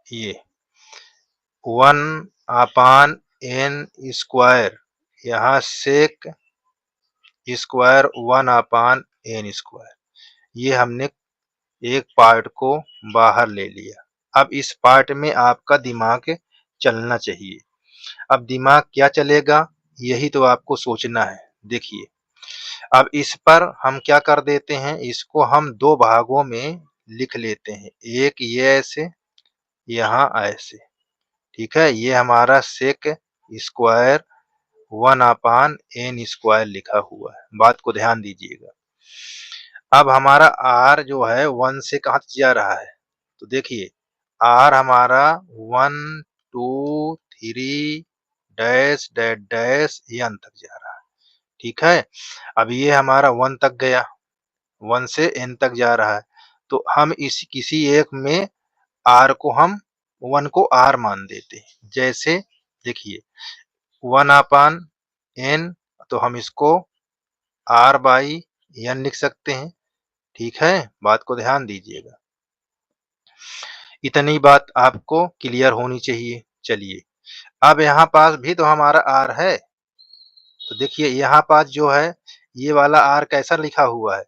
ये 1 अपान एन स्क्वायर, यहाँ सेक स्क्वायर 1 अपान एन स्क्वायर, ये हमने एक पार्ट को बाहर ले लिया। अब इस पार्ट में आपका दिमाग चलना चाहिए। अब दिमाग क्या चलेगा, यही तो आपको सोचना है। देखिए, अब इस पर हम क्या कर देते हैं, इसको हम 2 भागों में लिख लेते हैं। एक ये ऐसे, यहाँ ऐसे, ठीक है? ये हमारा सेक स्क्वायर 1 अपान एन स्क्वायर लिखा हुआ है। बात को ध्यान दीजिएगा। अब हमारा r जो है 1 से कहाँ तक जा रहा है, तो देखिए r हमारा 1 2 3 डैश डैश डैश n तक जा रहा है, ठीक है? अब ये हमारा 1 तक गया, 1 से n तक जा रहा है। तो हम इस किसी एक में r को हम 1 को r मान देते हैं। जैसे देखिए 1 अपान n, तो हम इसको r बाई n लिख सकते हैं, ठीक है? बात को ध्यान दीजिएगा। इतनी बात आपको क्लियर होनी चाहिए। चलिए, अब यहाँ पास भी तो हमारा r है, तो देखिए यहाँ पास जो है ये वाला r कैसा लिखा हुआ है,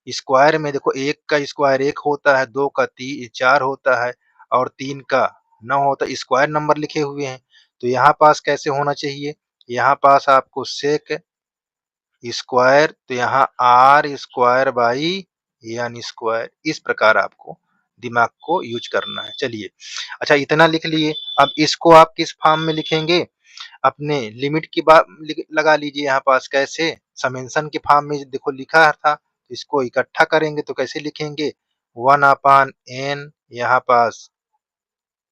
स्क्वायर में देखो 1 का स्क्वायर 1 होता है, 2 का 4 होता है और 3 का 9 होता है, स्क्वायर नंबर लिखे हुए हैं। तो यहाँ पास कैसे होना चाहिए, यहाँ पास आपको सेक स्क्वायर, तो यहाँ r square by N square, इस प्रकार आपको दिमाग को यूज करना है। चलिए, अच्छा इतना लिख लिए। अब इसको आप किस फॉर्म में लिखेंगे, अपने लिमिट की बात लगा लीजिए। यहाँ पास कैसे, समेंशन के फॉर्म में देखो लिखा था, इसको इकट्ठा करेंगे तो कैसे लिखेंगे, 1 अपान एन, यहाँ पास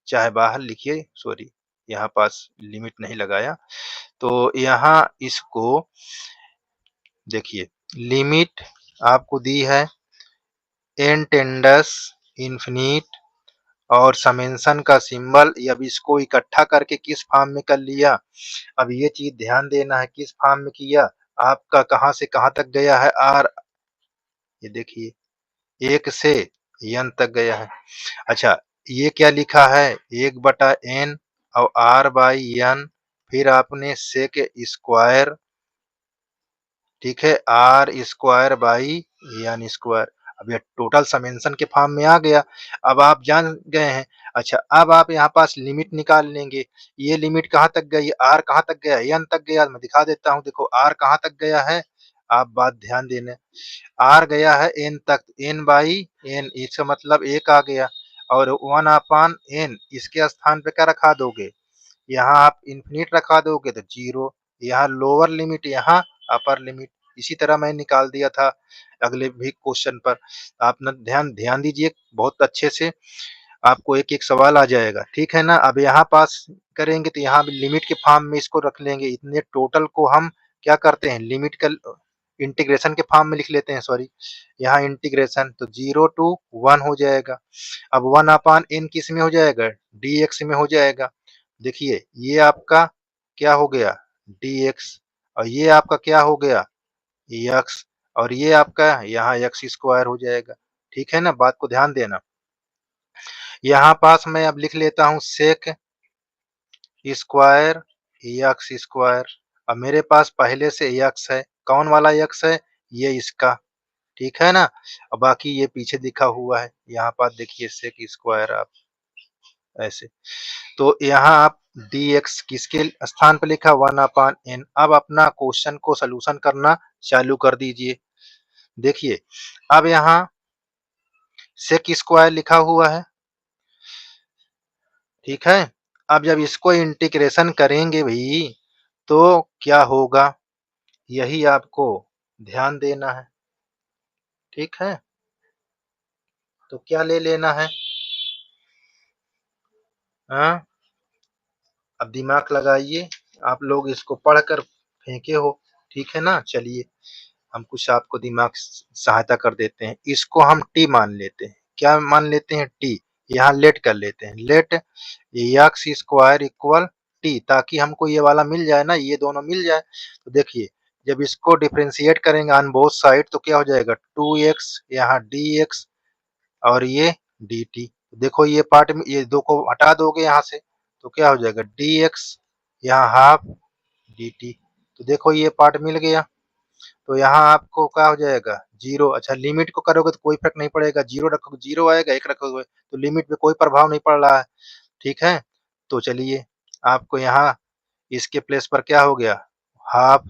चाहे बाहर लिखिए, सॉरी यहाँ पास लिमिट नहीं लगाया, तो यहाँ इसको देखिए लिमिट आपको दी है एन टेंडस इन्फिनिट और समेंशन का सिंबल, अब इसको इकट्ठा करके किस फॉर्म में कर लिया। अब ये चीज ध्यान देना है, किस फॉर्म में किया, आपका कहां से कहां तक गया है आर, ये देखिए 1 से n तक गया है। अच्छा, ये क्या लिखा है, 1/n और r बाई n, फिर आपने सेक स्क्वायर, ठीक है, R square by N square. अब ये टोटल समेंशन के फॉर्म में आ गया। अब आप जान गए हैं। अच्छा, अब आप यहाँ पास लिमिट निकाल लेंगे। ये लिमिट कहाँ तक गई, आर कहाँ तक गया, एन तक गया। मैं दिखा देता हूँ, देखो आर कहाँ तक गया है, आप बात ध्यान देना। आर गया है एन तक, एन बाई एन, इसका मतलब 1 आ गया, और 1 अपान एन इसके स्थान पे क्या रखा दोगे, यहाँ आप इन्फिनिट रखा दोगे तो 0, यहाँ लोअर लिमिट, यहाँ अपर लिमिट। इसी तरह मैं निकाल दिया था अगले भी क्वेश्चन पर। आप न ध्यान ध्यान दीजिए बहुत अच्छे से, आपको एक एक सवाल आ जाएगा, ठीक है ना? अब यहाँ पास करेंगे तो यहाँ भी लिमिट के फॉर्म में इसको रख लेंगे। इतने टोटल को हम क्या करते हैं, लिमिट का इंटीग्रेशन के फॉर्म में लिख लेते हैं, सॉरी यहाँ इंटीग्रेशन, तो 0 to 1 हो जाएगा। अब 1 अपान n किस में हो जाएगा, dx में हो जाएगा। देखिए ये आपका क्या हो गया, dx, और ये आपका क्या हो गया, x, और ये आपका यहाँ एक्स स्क्वायर हो जाएगा। ठीक है ना? बात को ध्यान देना। यहाँ पास मैं अब लिख लेता हूँ सेक स्क्वायर एक्स स्क्वायर। अब मेरे पास पहले से एक्स है। कौन वाला एक्स है? ये इसका। ठीक है ना? और बाकी ये पीछे लिखा हुआ है। यहाँ पास देखिए सेक स्क्वायर आप ऐसे। तो यहाँ आप dx किसके स्थान पे लिखा? 1/n। अब अपना क्वेश्चन को सॉल्यूशन करना चालू कर दीजिए। देखिए अब यहाँ सेक स्क्वायर लिखा हुआ है। ठीक है? अब जब इसको इंटीग्रेशन करेंगे भाई तो क्या होगा? यही आपको ध्यान देना है। ठीक है? तो क्या ले लेना है? हाँ? अब दिमाग लगाइए। आप लोग इसको पढ़कर फेंके हो। ठीक है ना? चलिए हम कुछ आपको दिमाग सहायता कर देते हैं। इसको हम टी मान लेते हैं। क्या मान लेते हैं? टी। यहाँ लेट कर लेते हैं। Let X square equal T, ताकि हमको ये वाला मिल जाए ना, ये दोनों मिल जाए। तो देखिए जब इसको डिफरेंशिएट करेंगे ऑन बोथ साइड तो क्या हो जाएगा? 2x यहाँ dx और ये dt। देखो ये पार्ट में ये दो को हटा दोगे यहाँ से तो क्या हो जाएगा? dx यहाँ हाफ dt। तो देखो ये पार्ट मिल गया। तो यहाँ आपको क्या हो जाएगा? जीरो। अच्छा लिमिट को करोगे तो कोई फर्क नहीं पड़ेगा। जीरो रखोगे जीरो आएगा, एक रखोगे तो लिमिट पे कोई प्रभाव नहीं पड़ रहा है। ठीक है? तो चलिए आपको यहाँ इसके प्लेस पर क्या हो गया? हाफ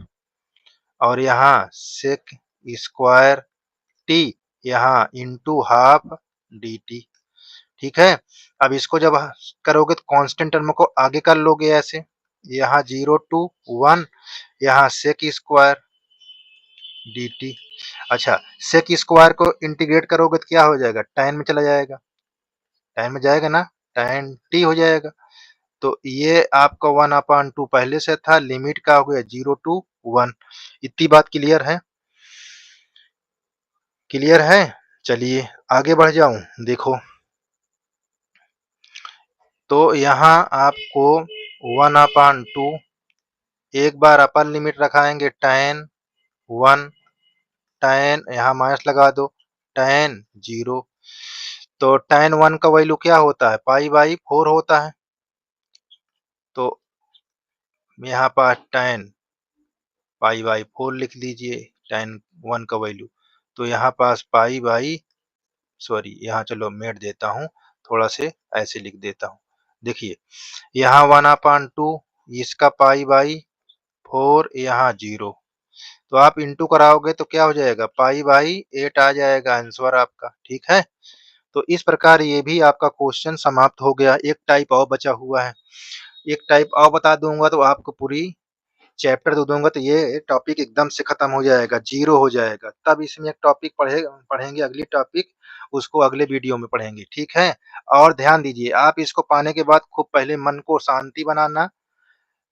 और यहाँ सेक स्क्वायर टी यहाँ इंटू हाफ डी टी। ठीक है? अब इसको जब करोगे तो कांस्टेंट टर्म को आगे कर लोगे ऐसे। यहाँ 0 to 1 यहाँ सेक स्क्वायर डी टी। अच्छा सेक स्क्वायर को इंटीग्रेट करोगे तो क्या हो जाएगा? tan में चला जाएगा। tan में जाएगा ना? tan t हो जाएगा। तो ये आपका 1/2 पहले से था। लिमिट का हो गया 0 to 1। इतनी बात क्लियर है? क्लियर है? चलिए आगे बढ़ जाऊं। देखो तो यहाँ आपको 1/2 एक बार अपर लिमिट रखाएंगे tan 1, tan यहाँ माइनस लगा दो, tan 0। तो tan 1 का वैल्यू क्या होता है? पाई/4 होता है। तो यहाँ पर tan पाई/4 लिख लीजिए tan 1 का वैल्यू। तो यहाँ पास सॉरी यहाँ चलो मेट देता हूँ, थोड़ा से ऐसे लिख देता हूँ। देखिए यहाँ 1/2 इसका पाई/4 यहाँ 0। तो आप इंटू कराओगे तो क्या हो जाएगा? पाई/8 आ जाएगा आंसर आपका। ठीक है? तो इस प्रकार ये भी आपका क्वेश्चन समाप्त हो गया। एक टाइप और बचा हुआ है। एक टाइप और बता दूंगा तो आपको पूरी चैप्टर दे दूंगा तो ये टॉपिक एकदम से खत्म हो जाएगा, जीरो हो जाएगा। तब इसमें एक टॉपिक पढ़ेंगे अगली टॉपिक, उसको अगले वीडियो में पढ़ेंगे। ठीक है? और ध्यान दीजिए आप इसको पाने के बाद खूब पहले मन को शांति बनाना।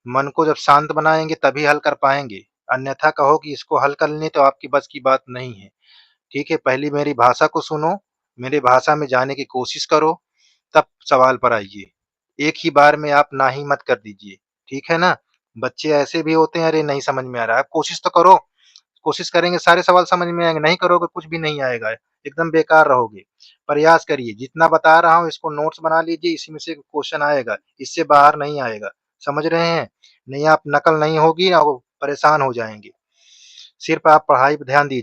मन को जब शांत बनाएंगे तभी हल कर पाएंगे। अन्यथा कहो कि इसको हल कर लें तो आपकी बस की बात नहीं है। ठीक है? पहले मेरी भाषा को सुनो, मेरी भाषा में जाने की कोशिश करो, तब सवाल पर आइए। एक ही बार में आप ना ही मत कर दीजिए। ठीक है ना? बच्चे ऐसे भी होते हैं, अरे नहीं समझ में आ रहा है। आप कोशिश तो करो। कोशिश करेंगे सारे सवाल समझ में आएंगे, नहीं करोगे कुछ भी नहीं आएगा, एकदम बेकार रहोगे। प्रयास करिए, जितना बता रहा हूँ इसको नोट्स बना लीजिए, इसी में से क्वेश्चन आएगा, इससे बाहर नहीं आएगा। समझ रहे हैं? नहीं आप नकल नहीं होगी और परेशान हो जाएंगे। सिर्फ आप पढ़ाई पर ध्यान दीजिए।